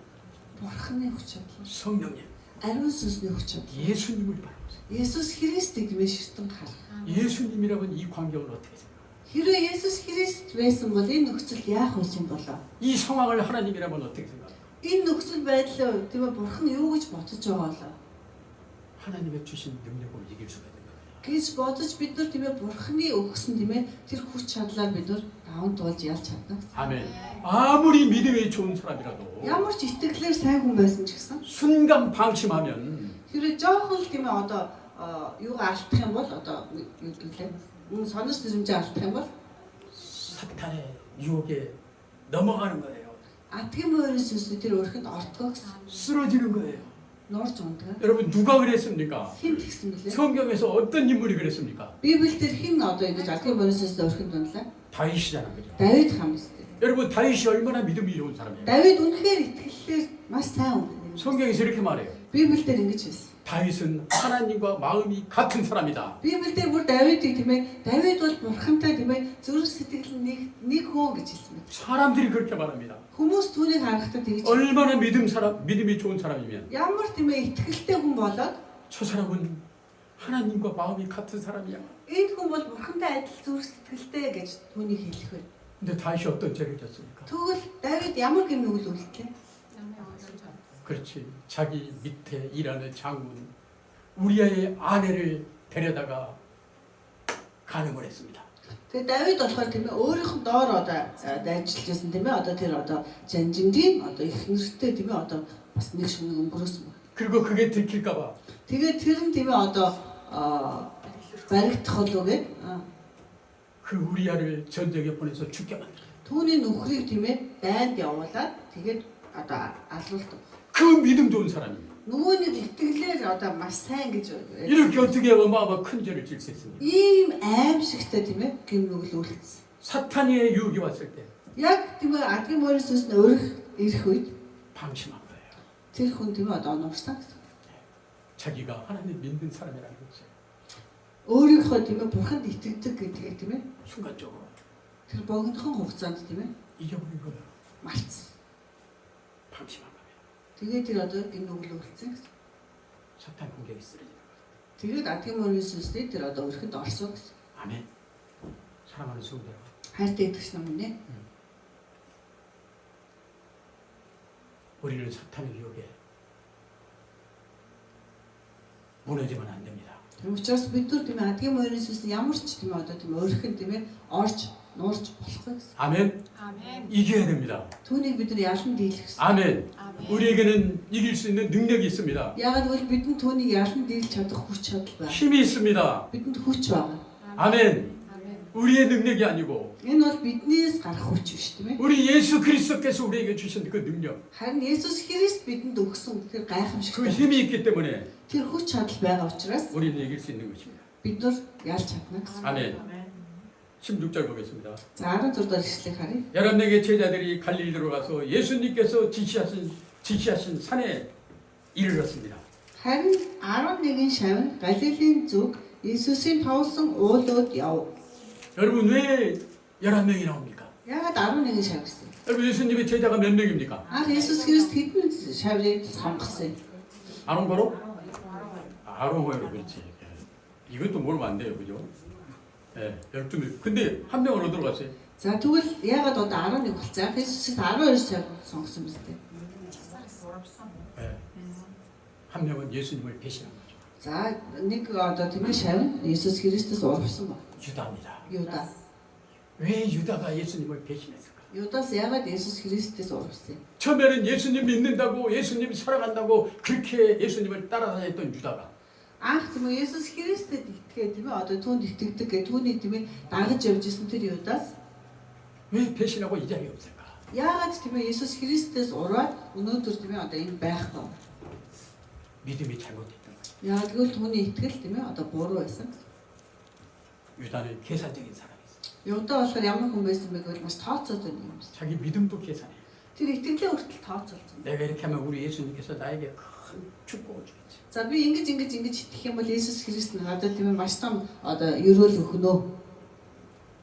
Бурханы хүч чадал, 성령님 ариун сүнсний хүч чадал. 예수님을 바라보세요. Есүс Христийг тийм ээ ширтэн хар. 예수님이라면 이 광경을 어떻게 생각해요? Хэрвээ Есүс Христ байсан бол энэ нөхцөлд яах байсан болоо? 이 상황을 하나님이라면 어떻게 생각해요? Энэ нөхцөл байдлаа тийм ээ Бурхан юу гэж бодож байгаа болоо? 하나님의 주신 능력으로 이길 수가 있는 겁니다. Гэж бодож бид нар тийм ээ Бурханы өгсөн тийм ээ тэр хүч чадлаар бид нар даван туулж ялж чадна. 아멘. 아무리 믿음이 좋은 사람이라도 Ямар ч итгэлээр сайн хүн байсан ч гэсэн 순간 방심하면 хэрвээ жоохон л тийм ээ одоо юугаа алдах юм бол одоо юу гэвэл сонор сэрэмжээ алдах юм бол 사탄의 유혹에 넘어가는 거예요. адгийн морийн сүнс тэр өрхөнд ортгоо гэсэн. 쓰러지는 거예요. Норж ундаг. 여러분 누가 그랬습니까? Хэн тэгсэн бэлээ? 성경에서 어떤 인물이 그랬습니까? Библиэлд хэн одоо ингэж адгийн морийн сүнс өрхөнд ундлаа? 다윗이잖아, 그죠? Давид хаан биз дээ. 여러분 다윗이 얼마나 믿음이 좋은 사람이에요. Давид үнэхээр итгэлээр маш сайн хүн байна. 성경에서 이렇게 말해요. Библиэлд ингэж байсан. 다윗은 하나님과 마음이 같은 사람이다. Библиэлд бүр Давидыг тийм ээ Давид бол бурхантай тийм ээ зүрх сэтгэл нэг хүн гэж хэлсэн байна. 사람들이 그렇게 말합니다. Хүмүүс түүнийг харахад тэгж 얼마나 믿음이 좋은 사람이면 ямар тийм ээ итгэлтэй хүн болоод 저 사람은 하나님과 마음이 같은 사람이야. энэ хүн бол бурхантай адил зүрх сэтгэлтэй гэж түүнийг хэлэх вэ. 근데 다윗이 어떤 죄를 졌습니까? Тэгвэл Давид ямар гэмнүгэл үлдлээ? 그렇지. 자기 밑에 일하는 장군 우리아의 아내를 데려다가 간음을 했습니다. Тэгээ Давид болохоор тийм ээ өөрийнх нь доор одоо ажиллаж байсан тийм ээ одоо тэр одоо жанжингийн одоо их нэртэй тийм ээ одоо бас нэг шиг өнгөрөөсөн байна. 그리고 그게 들킬까봐 Тэгээ тэр нь тийм ээ одоо баригдах болов гээд 그 우리아를 전쟁에 보내서 죽게 만들어요. түүний нөхрийг тийм ээ дайнд явуулаад тэгээд одоо алуулдаг. 그 믿음 좋은 사람이 Нөгөө нэг итгэлээр одоо маш сайн гэж 이렇게 어떻게 어마어마한 큰 죄를 질 수 있습니까? ийм аимшигтай тийм ээ гэмнүгэл үлдсэн. 사탄의 유혹이 왔을 때 Яг тийм ээ адгийн морин сүнс өрх ирэх үед 방심한 거예요. тэр хүн тийм ээ одоо нурсан гэсэн. 자기가 하나님 믿는 사람이라는 거죠. Өөрийнхөө тийм ээ бурханд итгэдэг гэдгийг тийм ээ 순간적으로 тэр богинохон хугацаанд тийм ээ 잊어버린 거예요. мартсан. 방심한 거예요. Тэгээд тэр одоо энэ нүглөө үлдсэн гэсэн. 사탄 공격이 쓰러지는 거예요. Тэгээд адгийн мөрийн сүнсний тэр одоо өрхөнд орсон гэсэн. 아멘. 사랑하는 성도들. хайртай итгэгч нам нэ. 우리는 사탄의 유혹에 무너지면 안 됩니다. Учраас бид нар тийм адгийн мөрийн сүнс ямар ч тийм одоо тийм өрхөнд тийм ээ орж нуурж болохгүй гэсэн. 아멘. 아멘. 이겨야 됩니다. Түүнийг бид нар ялан дийлэх гэсэн. 아멘. 아멘. 우리에게는 이길 수 있는 능력이 있습니다. Яагаад гэвэл бидэнд түүнийг ялан дийлж чадах хүч чадал байна. 힘이 있습니다. Бидэнд хүч байна. 아멘. 아멘. 우리의 능력이 아니고 Энэ бол биднээс гарах хүч биш тийм ээ. 우리 예수 그리스도께서 우리에게 주신 그 능력, Харин Есүс Христ бидэнд өгсөн тэр 그 гайхамшигтай 힘이 있기 때문에 тэр хүч чадал байгаа учраас 우리는 이길 수 있는 것입니다. бид нар ялж чадна гэсэн. 아멘. 16절 보겠습니다. За 16 дугаар ишлэгийг харъя. 여러분에게 제자들이 갈릴리로 가서 예수님께서 지시하신 산에 이르렀습니다. Харин 11 шавь Галилийн зүг Иесусийн тавсан уулууд яв. 여러분 왜 11명이 나옵니까? Яагаад 11 шавь гэсэн? 여러분 예수님의 제자가 몇 명입니까? Анх Иесус Христ хэдэн шавьыг сонгосон? 아론거로? 아론거로 그렇지. 이것도 모르면 안 돼요, 그죠? 예, 12명. 근데 한 명은 어디로 갔어요? За тэгвэл яагаад одоо 11 болцоо? Иесус 12 шавь сонгосон биз дээ. 예, 한 명은 예수님을 배신한 거죠. За нэг одоо тийм ээ шавь нь Иесус Христос урвсан ба. 유다입니다. Юда. 왜 유다가 예수님을 배신했을까? Юдаас яагаад Иесус Христос урвсан? 처음에는 예수님 믿는다고 예수님 사랑한다고 그렇게 예수님을 따라다녔던 유다가 Анх тийм ээ Иесус Христэд итгээ тийм ээ одоо түүнд итгэдэг гэ түүний тийм ээ дагаж явж исэн тэр Юдаас 왜 배신하고 이 자리에 없을까? яагаад тийм ээ Иесус Христос ураад өнөөдөр тийм ээ одоо энэ байх вэ? 믿음이 잘못됐던 거죠. Яагаад гэвэл түүний итгэл тийм ээ одоо буруу байсан. 유다는 계산적인 사람이었어요. Юда болохоор ямар хүн байсан бэ гэвэл маш тооцоод байна юм. 자기 믿음도 계산해. Тэр итгэлээ хүртэл тооцоолсон. 내가 이렇게 하면 우리 예수님께서 나에게 큰 축복을 주겠지. За би ингэж итгэх юм бол Иесус Христ надад тийм ээ маш том одоо өрөөл өгнө.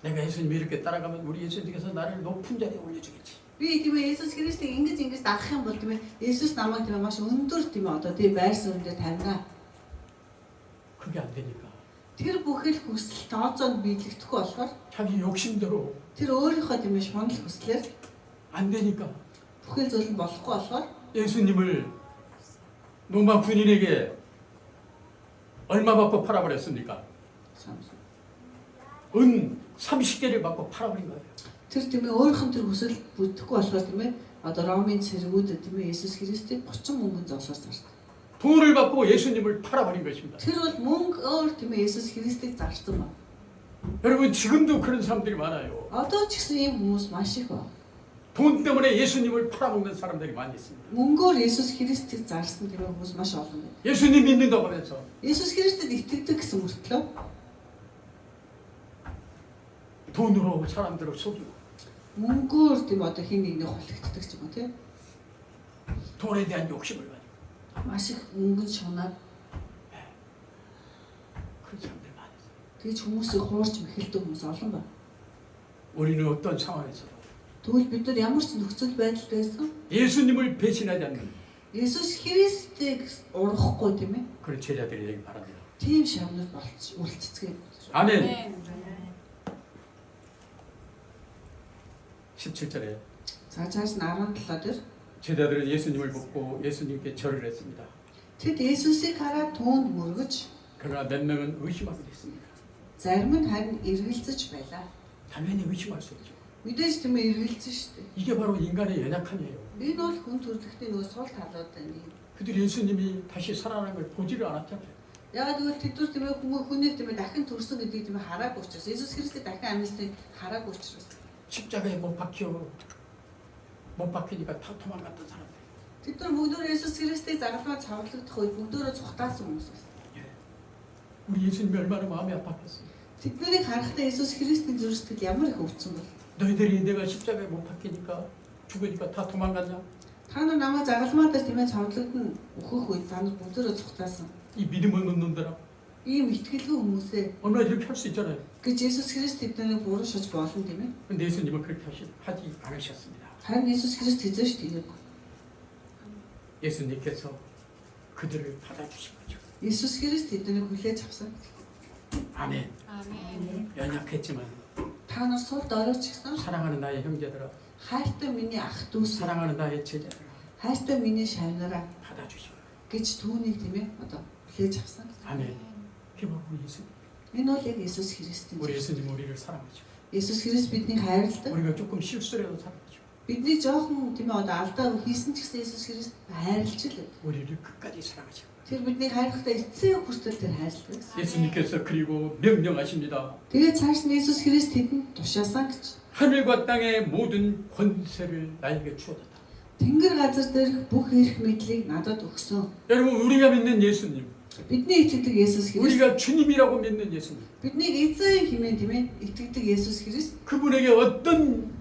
내가 예수님 이렇게 따라가면 우리 예수님께서 나를 높은 자리에 올려주겠지. Би тийм ээ Иесус Христийг ингэж дагах юм бол тийм ээ Иесус намайг тийм ээ маш өндөр тийм ээ одоо тийм байр суурьнд тавина. 그게 안 되니까 Тэр бүхэл хүсэл тооцоонд биелэгдэхгүй болохоор 자기 욕심대로 тэр өөрийнхөө тийм ээ шунал хүслээр 안 되니까 бүхэл зүйл нь болохгүй болохоор 예수님을 로마 군인에게 얼마 받고 팔아버렸습니까? 은 30개를 받고 팔아버린 거예요. тэр тийм ээ өөрийнх нь тэр хүсэл бүтэхгүй болохоор тийм ээ одоо Ромын цэргүүд тийм ээ Иесус Христийг 30 мөнгөн зовсоор зарсан. 돈을 받고 예수님을 팔아버린 것입니다. Тэр бол мөнгө өөр тийм ээ Иесус Христийг зарсан ба. 여러분 지금도 그런 사람들이 많아요. Одоо ч гэсэн ийм хүмүүс маш их ба. 돈 때문에 예수님을 팔아먹는 사람들이 많이 있습니다. Мөнгөөр Иесус Христийг зарсан тийм ээ хүмүүс маш олон байна. 예수님 믿는다고 하면서 Иесус Христэд итгэдэг гэсэн мөртлөө 돈으로 사람들을 속이고 мөнгөөр тийм одоо хин нэгний хулигддаг ч юм уу тийм. 돈에 대한 욕심을 가지고 Маш их мөнгөнд шунаад 그런 사람들 많이 있어요. тэгж хүмүүсийг хуурч мэхэлдэг хүмүүс олон ба. 우리는 어떤 상황에서도 Тэгвэл бид нар ямар ч нөхцөл байдалд байсан 예수님을 배신하지 않는 Иесус Христийг урахгүй тийм ээ. 그런 제자들이 되기 바랍니다. Тийм шавнар болж үлдцгээ. 아멘. 17절에 За цааш нь 17 дээр 제자들은 예수님을 보고 예수님께 절을 했습니다. тэд Иесусыг хараад түүнд мөргөж 그러나 몇 명은 의심하게 됐습니다. зарим нь харин эргэлзэж байлаа. 당연히 의심할 수 있죠. Мэдээж тийм ээ эргэлзэн шүү дээ. 이게 바로 인간의 연약함이에요. Энэ бол хүн төрөлхтний нөгөө сул талууд байна. 그들이 예수님이 다시 살아나는 걸 보지를 않았잖아요. Яагаад гэвэл тэд нар тийм ээ хүнийг тийм ээ дахин төрсөн гэдгийг тийм ээ хараагүй учраас Иесус Христийг дахин амьсгалыг хараагүй учраас 십자가에 못 박히니까 다 도망갔던 사람들. тэд нар бүгдөө Иесус Христийг загалмаа цавлагдах үед бүгдөө цухтаасан хүмүүс байсан. 예. 우리 예수님이 얼마나 마음이 아팠겠어요. Тэднийг харахтаа Иесус Христийн зүрх сэтгэл ямар их өвдсөн бэ? 너희들이 내가 십자가에 못 박히니까 죽으니까 다 도망갔냐? Та нар намайг загалмаа дээр тийм ээ цавлагдана өөхөх үед та нар бүгдөө цухтаасан. 이 믿음 없는 놈들아 Ийм итгэлгүй хүмүүсээ 얼마나 이렇게 할 수 있잖아요. гэж Есүс Христ тэднийг буруушаж болно тийм ээ. 근데 예수님은 그렇게 하지 않으셨습니다. Харин Есүс Христ хэзээ ч тийм. 예수님께서 그들을 받아주신 거죠. Есүс Христ тэднийг хүлээж авсан. 아멘. 아멘. 연약했지만 Та нар сул доройч гэсэн 사랑하는 나의 형제들아, хайртай миний ах дүүс, 사랑하는 나의 제자들아, хайртай миний шавнараа 받아주신 거예요. гэж түүнийг тийм ээ одоо хүлээж авсан. 아멘. 그게 바로 예수님. Энэ бол яг Есүс Христийн. 우리 예수님 우리를 사랑하죠. Есүс Христ биднийг хайрладаг. 우리가 조금 실수라도 사랑하죠. Бидний жоохон тийм ээ одоо алдаа хийсэн ч гэсэн Есүс Христ хайрлж л. 우리를 끝까지 사랑하죠. Тэр биднийг хайрлахдаа эцсийн хүртэл тэр хайрладаг. 예수님께서 그리고 명령하십니다. Тэгээд цааш нь Есүс Христ тэдэнд тушаасан гэж. 하늘과 땅의 모든 권세를 나에게 주었다. Тэнгэр газар дээрх бүх эрх мэдлийг надад өгсөн. 여러분, 우리가 믿는 예수님, Бидний итгэдэг Есүс Христ, 우리가 주님이라고 믿는 예수님, биднийг эзэн хэмээн тийм ээ итгэдэг Есүс Христ 그분에게 어떤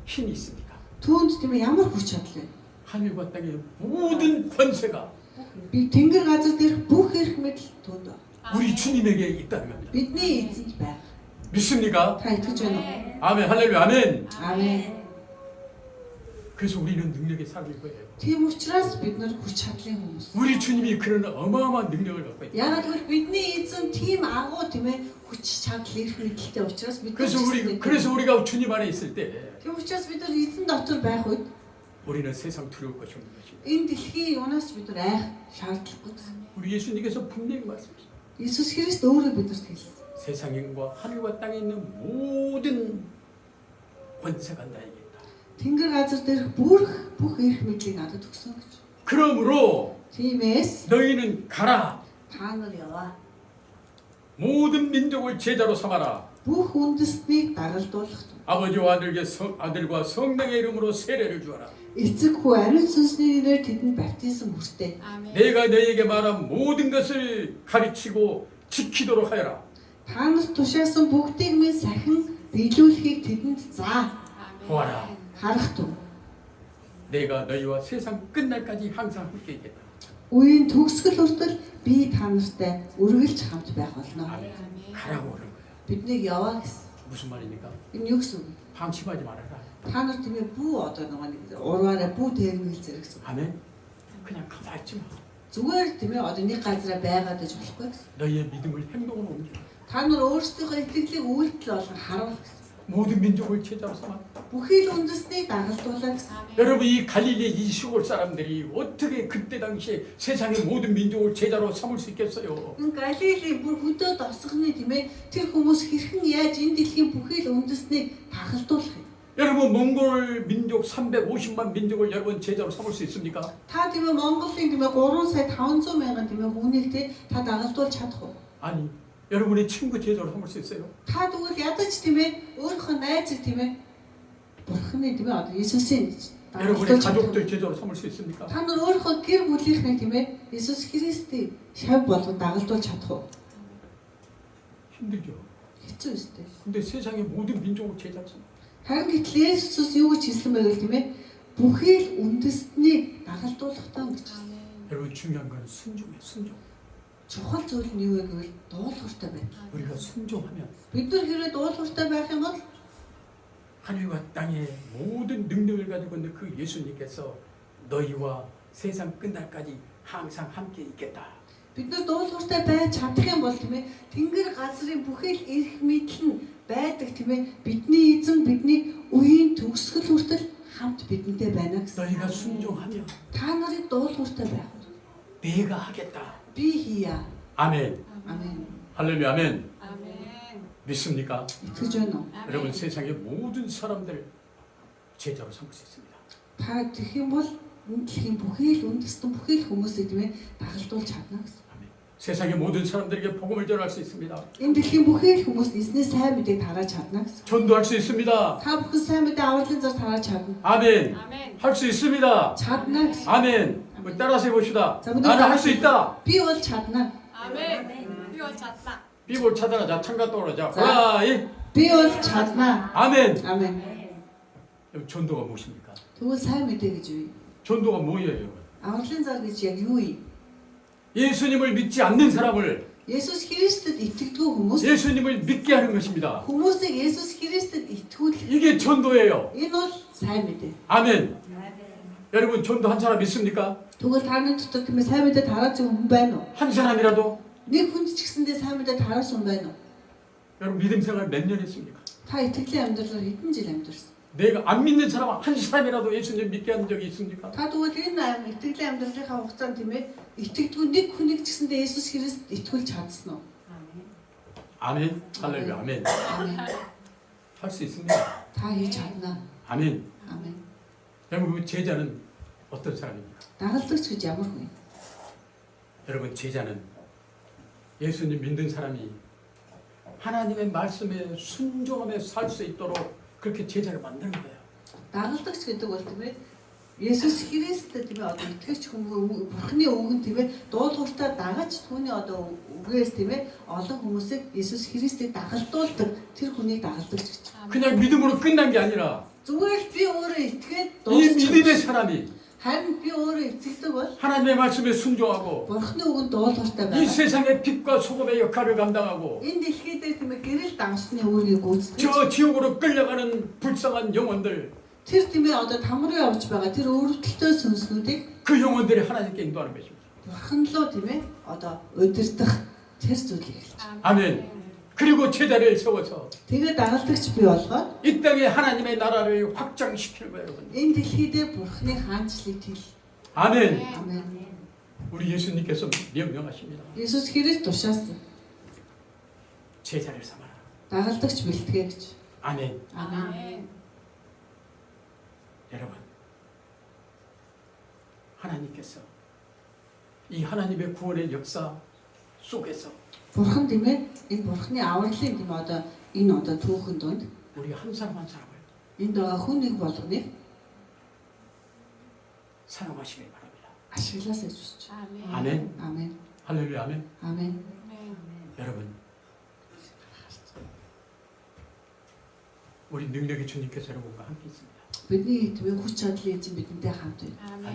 힘이 있습니까? түүнд тийм ээ ямар хүч чадал вэ? 하늘과 땅의 모든 권세가 Би тэнгэр газар дээрх бүх эрх мэдэл түүнд байна. 우리 주님에게 있다는 겁니다. Бидний эзэнд байна. 믿습니까? Та итгэж байна уу? 아멘, 할렐루야, 아멘. Аамен. 그래서 우리는 능력의 사람일 거예요. Тийм учраас бид нар хүч чадлын хүмүүс. 우리 주님이 그런 어마어마한 능력을 갖고 있다. Яагаад гэвэл бидний эзэн тийм агуу тийм ээ хүч чадал эрх мэдэлтэй учраас бид 그래서 우리가 주님 안에 있을 때 тийм учраас бид нар эзэн дотор байх үед 우리는 세상 두려울 것이 없는 것입니다. энэ дэлхийн юунаас ч бид нар айх шаардлагагүй. 우리 예수님께서 분명히 말씀하셨습니다. Иесус Христ өөрөө бидэнд хэлсэн. 세상과 하늘과 땅에 있는 모든 권세가 나에게 있다. Тэнгэр газар дээрх бүх эрх мэдлийг надад өгсөн гэж. 그러므로 Тиймээс 너희는 가라. та нар яваа. 모든 민족을 제자로 삼아라. Бүх үндэстнийг дагалдуулах. 아버지와 아들과 성령의 이름으로 세례를 주어라. Эцэг хүү ариун сүнсний нэрээр тэдэнд баптизм хүртээ. 아멘. 내가 너희에게 말한 모든 것을 가르치고 지키도록 하여라. Та нарт тушаасан бүгдийг минь сахин биелүүлэхийг тэдэнд заа. 보아라. Харах тун. 내가 너희와 세상 끝날까지 항상 함께 있겠다. Үеийн төгсгөл хүртэл би та нартай үргэлж хамт байх болно. 아멘. 가라고 그런 거야. Биднийг яваа гэсэн. 무슨 말입니까? Энэ юу гэсэн үг? 방심하지 말아라. Та нар тийм ээ бүү одоо нэг ураараа бүү тэрнэл зэрэг гэсэн. 아멘. 그냥 가만히 있지 마. Зүгээр тийм ээ одоо нэг газараа байгаад аж болохгүй гэсэн. 너희의 믿음을 행동으로 옮겨. Та нар өөрсдийнхөө итгэлийг үйлдэл болгон харуулах гэсэн. 모든 민족을 제자로 삼아. Бүхий л үндэснийг дагалдуулаа гэсэн. 여러분, 이 갈릴리 이 시골 사람들이 어떻게 그때 당시에 세상의 모든 민족을 제자로 삼을 수 있겠어요? Энэ Галилийн бүр хөдөөд осгоны тийм ээ тэр хүмүүс хэрхэн яаж энэ дэлхийн бүхий л үндэснийг дагалдуулах юм? 여러분, 몽골 민족 350만 민족을 여러분 제자로 삼을 수 있습니까? Та тийм ээ Монголын тийм ээ 3 сая 500 мянган тийм ээ хүнийг та дагалдуулж чадах уу? 아니, 여러분의 친구 제자로 삼을 수 있어요? Та тэгвэл ядаж тийм ээ өөрийнхөө найзыг тийм ээ Бурхны тийм ээ одоо Иесусийн 여러분의 가족들 제자로 삼을 수 있습니까? Та нар өөрийнхөө гэр бүлийнхнийг тийм ээ Иесус Христийг шав болгон дагалдуулж чадах уу? 힘들죠. Хэцүү үстэй. 근데 세상의 모든 민족을 제자로 삼아. Харин гэтэл Иесус юу гэж хэлсэн бэ гэвэл тийм ээ бүхий л үндэстнийг дагалдуулахтаа гэж. 여러분, 중요한 건 순종이에요. 순종. Чухал зүйл нь юу вэ гэвэл дуулууртай байна. 우리가 순종하면 Бид нар хэрэг дуулууртай байх юм бол 하늘과 땅의 모든 능력을 가지고 있는 그 예수님께서 너희와 세상 끝날까지 항상 함께 있겠다. бид нар дуулууртай байж чадах юм бол тийм ээ тэнгэр газрын бүхий л эрх мэдэл нь байдаг тийм ээ бидний эзэн бидний үеийн төгсгөл хүртэл хамт бидэнтэй байна гэсэн. 너희가 순종하면 Та нарыг дуулууртай байх. 내가 하겠다. Би хийя. 아멘. Амен. 할렐루야, 아멘. 아멘. 믿습니까? Итгэж байна уу? 여러분, 세상의 모든 사람들 제자로 삼을 수 있습니다. Та тэгэх юм бол энэ дэлхийн бүхий л үндэстэн бүхий л хүмүүсийг тийм ээ дагалдуулж чадна гэсэн. 아멘. 세상의 모든 사람들에게 복음을 전할 수 있습니다. Энэ дэлхийн бүхий л хүмүүст эзний сайн мэдээг тарааж чадна гэсэн. 전도할 수 있습니다. Та бүхэн сайн мэдээ авралын зар тарааж чадна. 아멘. 아멘. 할 수 있습니다. Чадна гэсэн. 아멘. 우리 따라서 해봅시다. 자, 모두 나는 할 수 있다. Би бол чадна. 아멘. 비워 잤다. 비볼 찾아라. 자, 창가 떠오르자. 자. 하나, Би бол чадна. 아멘. Амен. 여러분, 전도가 무엇입니까? Тэгвэл сайн мэдээ гэж юу? 전도가 뭐예요, 여러분? Авралын зар гэж яг юу юм? 예수님을 믿지 않는 사람을 Есүс Христэд итгэдэг хүмүүс 예수님을 믿게 하는 것입니다. хүмүүсийг Есүс Христэд итгүүлэх 이게 전도예요. энэ бол сайн мэдээ. 아멘. 여러분 전도한 사람 있습니까? Тэгвэл таны дотор тийм сайн мэдээ тараасан хүн байна уу? 한 사람이라도? Нэг хүнд ч гэсэндээ сайн мэдээ тараасан хүн байна уу? 여러분 믿음 생활 몇 년 했습니까? Та итгэлийн амьдралаар хэдэн жил амьдарсан? 내가 안 믿는 사람 한 사람이라도 예수님 믿게 한 적이 있습니까? Та тэгвэл энэ итгэлийн амьдралынхаа хугацаанд тийм ээ итгэдэггүй нэг хүнийг ч гэсэндээ Есүс Христ итгүүлж чадсан уу? 아멘. 할렐루야. 아멘. Амен. 할 수 있습니다. Та хийж чадна. 아멘. Амен. 여러분 그 제자는 어떤 사람입니까? Дагалдагч гэж ямар хүн юм? 여러분 제자는 예수님 믿는 사람이 하나님의 말씀에 순종하며 살 수 있도록 그렇게 제자를 만드는 거예요. Дагалдагч гэдэг бол тийм ээ Есүс Христэд тийм ээ одоо итгэж хүмүүс Бурхны үгэн тийм ээ дуулууртаа дагаж түүний одоо үгээс тийм ээ олон хүмүүсийг Есүс Христийг дагалдуулдаг тэр хүнийг дагалдагч гэж. 그냥 믿음으로 끝난 게 아니라 Зүгээр л би өөрөө итгээд 이 믿음의 사람이 харин би өөрөө итгэдэг бол 하나님의 말씀에 순종하고 Бурхны үгэнд дуулууртаа 이 байгаа. 세상의 빛과 소금의 역할을 감당하고 Энэ дэлхий дээр тийм ээ гэрэл дагсны үүргийг гүйцэтгэж 저 지옥으로 끌려가는 불쌍한 영혼들 тэр тийм ээ одоо там руу явж байгаа тэр өрөвдөлтөй сүнснүүдийг 그 영혼들이 하나님께 인도하는 것입니다. Бурхан руу тийм ээ одоо удирдах тэр зүйлийг хэлж. 아멘. 그리고 제자를 세워서 Тэгээд дагалдагч бий болгоод 이 땅에 하나님의 나라를 확장시키는 거예요, 여러분. энэ дэлхий дээр Бурхны хаанчлалыг хэл. 아멘. Амен. 우리 예수님께서 명령하십니다. Есүс Христ тушаасан 제자를 삼아라. дагалдагч бэлтгээ гэж. 아멘. Амен. 여러분, 하나님께서 이 하나님의 구원의 역사 속에서 Бурхан тийм ээ энэ Бурхны авралын тийм одоо энэ одоо түүхэн донд 우리 한 사람 한 사람을 энд байгаа хүн нэг болгоныг 사용하시길 바랍니다. ашиглаасаа зүсч. 아멘. Амен. 할렐루야, 아멘. Амен. 여러분, 우리 능력의 주님께서 여러분과 함께 있습니다. Бидний тийм ээ хүч чадлын эзэн бидэнтэй хамт байна.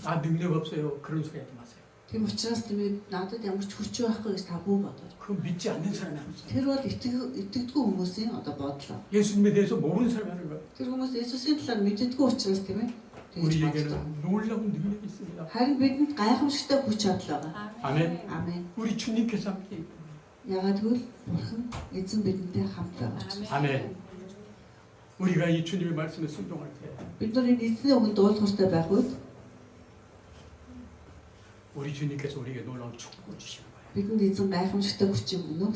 아, 능력 없어요. 그런 소리 하지 마세요. Тийм учраас тийм ээ надад ямар ч хүч байхгүй гэж та бүү бодож. 그건 믿지 않는 사람이 하는 거예요. Тэр бол итгэдэггүй хүмүүсийн одоо бодлоо. 예수님에 대해서 모르는 사람이 하는 거예요. Тэр хүмүүс Есүсийн талаар мэддэггүй учраас тийм ээ. тэгж бодлоо. 우리에게는 놀라운 능력이 있습니다. Харин бидэнд гайхамшигтай хүч чадал байгаа. 아멘. Амен. 우리 주님께서 함께 있고. Ягаад гэвэл Бурхан эзэн бидэнтэй хамт байгаа учраас. 아멘. 우리가 이 주님의 말씀에 순종할 때 Бид нар энэ эзний үгэнд дуулууртай байх үед 우리 주님께서 우리에게 놀라운 축복을 주시는 거예요. бидэнд эзэн гайхамшигтай хүчийг өгнө.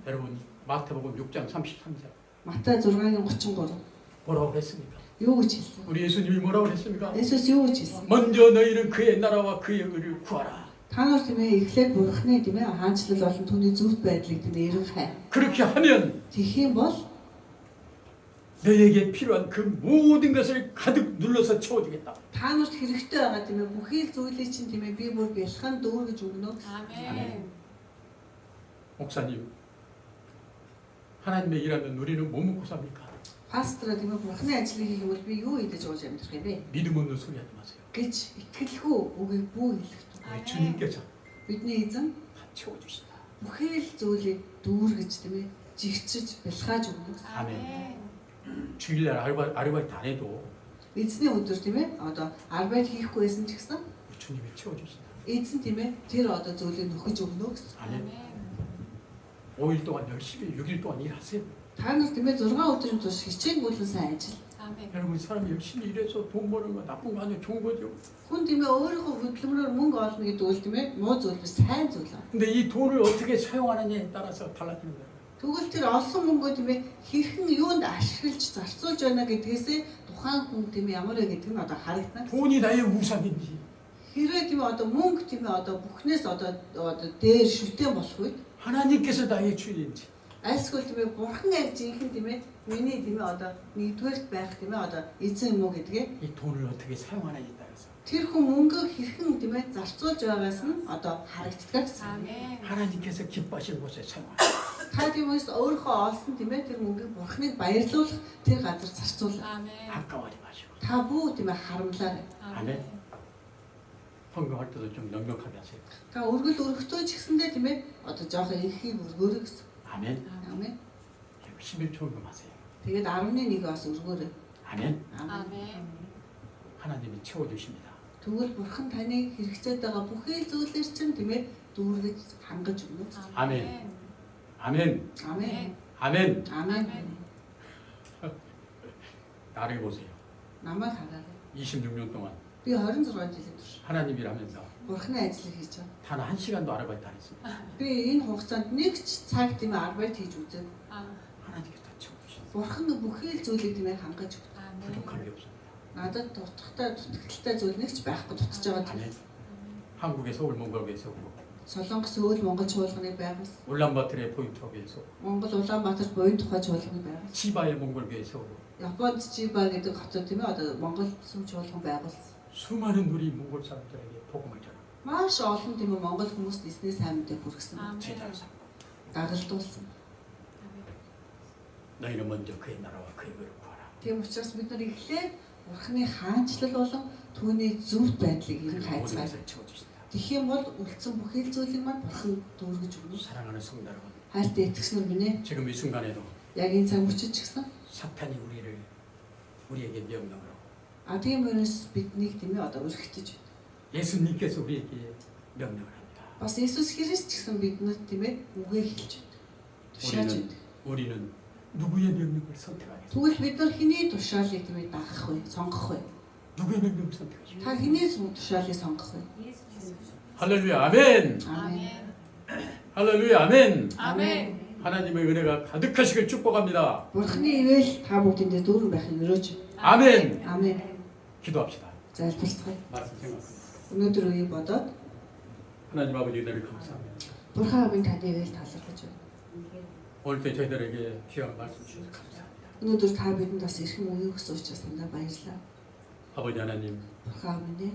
여러분 마태복음 6장 33절 Матай 6:33 뭐라고 그랬습니까? юу гэж хэлсэн? 우리 예수님이 뭐라고 그랬습니까? Есүс юу гэж хэлсэн? 먼저 너희는 그의 나라와 그의 의를 구하라. Та нар тийм ээ эхлээд Бурханы тийм ээ хаанчлал болон түүний зөвхт байдлыг тийм ээ эргэх хай. 그렇게 하면 Тэгэх юм бол 너희에게 필요한 그 모든 것을 가득 눌러서 채워주겠다. та нарт хэрэгтэй байгаа тийм ээ бүхий л зүйлийг чинь тийм ээ би бүр бэлхэн дүүргэж өгнө. 목사님, 하나님의 일하면 우리는 뭐 먹고 삽니까? Пастор тийм ээ Бурханы ажлыг хийх юм бол би юу идэж ууж амьдрах юм бэ? 믿음 없는 소리 하지 마세요. Гэж итгэлгүй үгийг бүү хэлэх. 우리 주님께서 Бидний эзэн 다 채워주신다. бүхий л зүйлийг дүүргэж тийм ээ жигчиж бэлхааж өгнө. 아멘. 주일날 아르바이트 안 해도 Эзний өдөр тийм ээ одоо арбайт хийхгүйсэн ч гэсэн 우리 주님이 채워주신다. эзэн тийм ээ тэр одоо зүйлийг нөхөж өгнө гэсэн. 아멘. 5일 동안 열심히 6일 동안 일하세요. Та нар тийм ээ 6 өдрийн турш хичээнгүйлэн сайн ажил. 여러분 사람이 열심히 일해서 돈 버는 거 나쁜 거 아니에요. 좋은 거죠. Хүн тийм ээ өөрийнхөө хөдөлмөрөөр мөнгө олно гэдэг үл тийм ээ муу зүйл биш сайн зүйл аа. 근데 이 돈을 어떻게 사용하느냐에 따라서 달라지는 거예요. Тэгвэл тэр олсон мөнгөө тийм ээ хэрхэн юунд ашиглаж зарцуулж байна гэдгээсээ тухайн хүн тийм ээ ямар вэ гэдэг нь одоо харагдана. 돈이 나의 우상인지 Хэрвээ тийм ээ одоо мөнгө тийм ээ одоо бүхнээс одоо дээр шүтэн болох үед 하나님께서 나의 주인인지 айлсгүй тийм ээ бурхан яг жинхэнэ тийм ээ миний тийм ээ одоо нэгдүгээрт байх тийм ээ одоо эзэн юм уу гэдгээ 이 돈을 어떻게 사용하느냐에 따라서 тэр хүн мөнгө хэрхэн тийм ээ зарцуулж байгаас нь одоо харагддаг гэсэн. 하나님께서 기뻐하시는 곳에 사용하라. Та тиймээс өөрийнхөө олсон тийм ээ тэр мөнгийг бурхныг баярлуулах тэр газар зарцуулна. 아까워하지 마시고. Та бүү тийм ээ харамлаарай. 아멘. 헌금할 때도 좀 넉넉하게 하세요. Та өргөл өргөхдөө ч гэсэндээ тийм ээ одоо жоохон ихийг өргөөрэй гэсэн. 아멘. Амен. 11초 헌금하세요. Тэгээд 11-ийг бас өргөөрэй. 아멘. Амен. 아멘. 하나님이 채워주십니다. Тэгвэл бурхан таны хэрэгцээд байгаа бүхэл зүйлээр чинь тийм ээ дүүргэж хангаж өгнө. 아멘. 아멘. Амен. 아멘. Амен. 나를 보세요. Намайг хараарай. 26년 동안 Би 26 жилийн турш 하나님이라면서 бурханы ажлыг хийж байгаа. 단 1시간도 아르바이트 안 했습니다. Би энэ хугацаанд нэг ч цаг тийм ээ арбайт хийж үзээд 아, 하나님께 다 채워주셨어요. бурхан бүхэл зүйлийг тийм ээ хангаж өгнө. 아멘. 부족한 게 없습니다. Надад дутагтай дутагдaltaй зүйл нэг ч байхгүй дутж байгаа. 아멘. 한국의 서울 몽골교에서 오고 Солонгос Сөүл Монгол чуулганы байгаас, 울란바토르의 포인트교에서 오고 Монгол Улаанбаатар буян тухай чуулганы байгаас, 치바의 몽골교에서 오고 Японд Чиба гэдэг хотод тийм ээ одоо Монгол сүм чуулган байгуулсан. 수많은 우리 몽골 사람들에게 복음을 전하고 Маш олон тийм ээ Монгол хүмүүст эсний сайн мэдээ хүргэсэн. 아멘. 제자를 삼고 Дагалдуулсан. 너희는 먼저 그의 나라와 그의 의를 구하라. Тийм учраас бид нар эхлээд бурханы хаанчлал болон түүний зөвхт байдлыг ирэн 그리고 모든 хайцгаая. 것을 채워주신다. Тэгэх юм бол үлдсэн бүхэл зүйлийг маань бурхан дүүргэж өгнө. 사랑하는 성도 여러분, Хайртай итгэгчнэр минь ээ, 지금 이 순간에도 яг энэ цаг үчиж ч гэсэн 사탄이 우리에게 명령을 하고 адгийн мөрөөс биднийг тийм ээ одоо өргөтөж байна. 예수님께서 우리에게 명령을 합니다. Бас Иесус Христ ч гэсэн биднэрт тийм ээ үгээ хэлж байна. Тушааж байна. 우리는 누구의 명령을 선택하겠습니까? Тэгвэл бид нар хэний тушаалыг тийм ээ дагах вэ? Сонгох вэ? 누구의 명령을 선택하십니까? Та хэний тушаалыг сонгох вэ? 할렐루야 아멘. Амен. 할렐루야 아멘. 아멘. 하나님의 은혜가 가득하시길 축복합니다. Бурхны ивэл та бүгдэндээ дүүрэн байхыг өрөөж. 아멘. Амен. 기도합시다. Залбирцгаая. 말씀 생각합니다. Өнөөдөр үеийг бодоод 하나님 아버지 은혜를 감사합니다. Бурхан амын таны ивэл талархаж байна. 오늘 또 저희들에게 귀한 말씀 주셔서 감사합니다. Өнөөдөр та бидэнд бас эрхэм үгийг өгсөн учраас надад баярлалаа. 아버지 하나님, Бурхан амын ээ.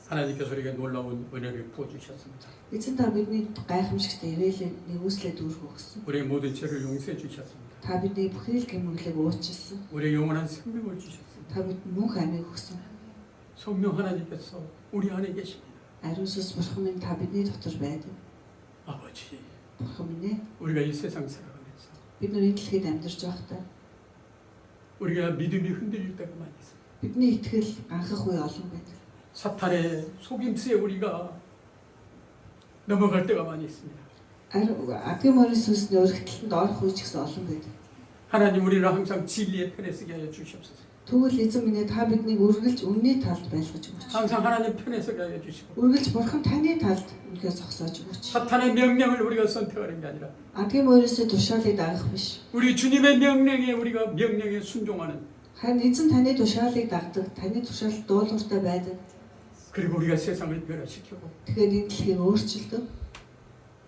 하나님께서 우리에게 놀라운 은혜를 부어주셨습니다. Эзэн та бидний гайхамшигтай ирээлээ нэгүслээ дүүргэх өгсөн. 우리의 모든 죄를 용서해 주셨습니다. Та бидний бүхэл гэмүглийг уучлсан. 우리의 영원한 생명을 주셨습니다. Та бидэнд мөнх амийг өгсөн. 성령 하나님께서 우리 안에 계십니다. Ариун сүнс бурхан минь та бидний дотор байдаг. 아버지, Бурхан минь ээ. 우리가 이 세상 살아가면서 Бид нар энэ дэлхийд амьдарч байхдаа 우리가 믿음이 흔들릴 때가 많이 있습니다. бидний итгэл анхах үе олон байдаг. 사탄의 속임수에 우리가 넘어갈 때가 많이 있습니다. Адгийн мөрийн сүнсний өргөтөлд орох үе ч гэсэн олон байдаг. 하나님 우리를 항상 진리의 편에 서게 하여 주시옵소서. Тэгвэл эзэн минь ээ та биднийг үргэлж үнний талд байлгаж өгөөч. 항상 하나님 편에 서게 하여 주시고 Үргэлж бурхан таны талд үнэхээр зогсоож өгөөч. 사탄의 명령을 우리가 선택하는 게 아니라 Адгийн мөрөөсөө тушаалыг дагах биш. 우리 주님의 명령에 우리가 명령에 순종하는 Харин эзэн таны тушаалыг дагдаг, таны тушаалд дуулууртай байдаг. 그리고 우리가 세상을 변화시키고 Тэгэхээр энэ дэлхийг өөрчилдөг.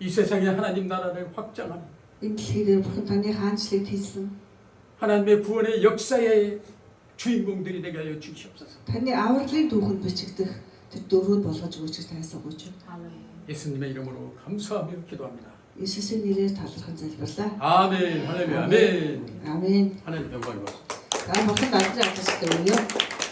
이 세상에 하나님 나라를 확장하는 Энэ дэлхийд бурхан таны хаанчлалыг хийсэн. 하나님의 구원의 역사의 주인공들이 되게 하여 주시옵소서. Таны авралын түүхэнд бичигдэх тэр дөрвөнд болгож өгөөч гэж тайсаг гүйж байна. 예수님의 이름으로 감사하며 기도합니다. Иесусийн нэрээр талархан залбирлаа. 아멘. 할렐루야. 아멘. Амен. 하나님 영광이 받습니다. За бурхан алдрын алдарштай өгөө.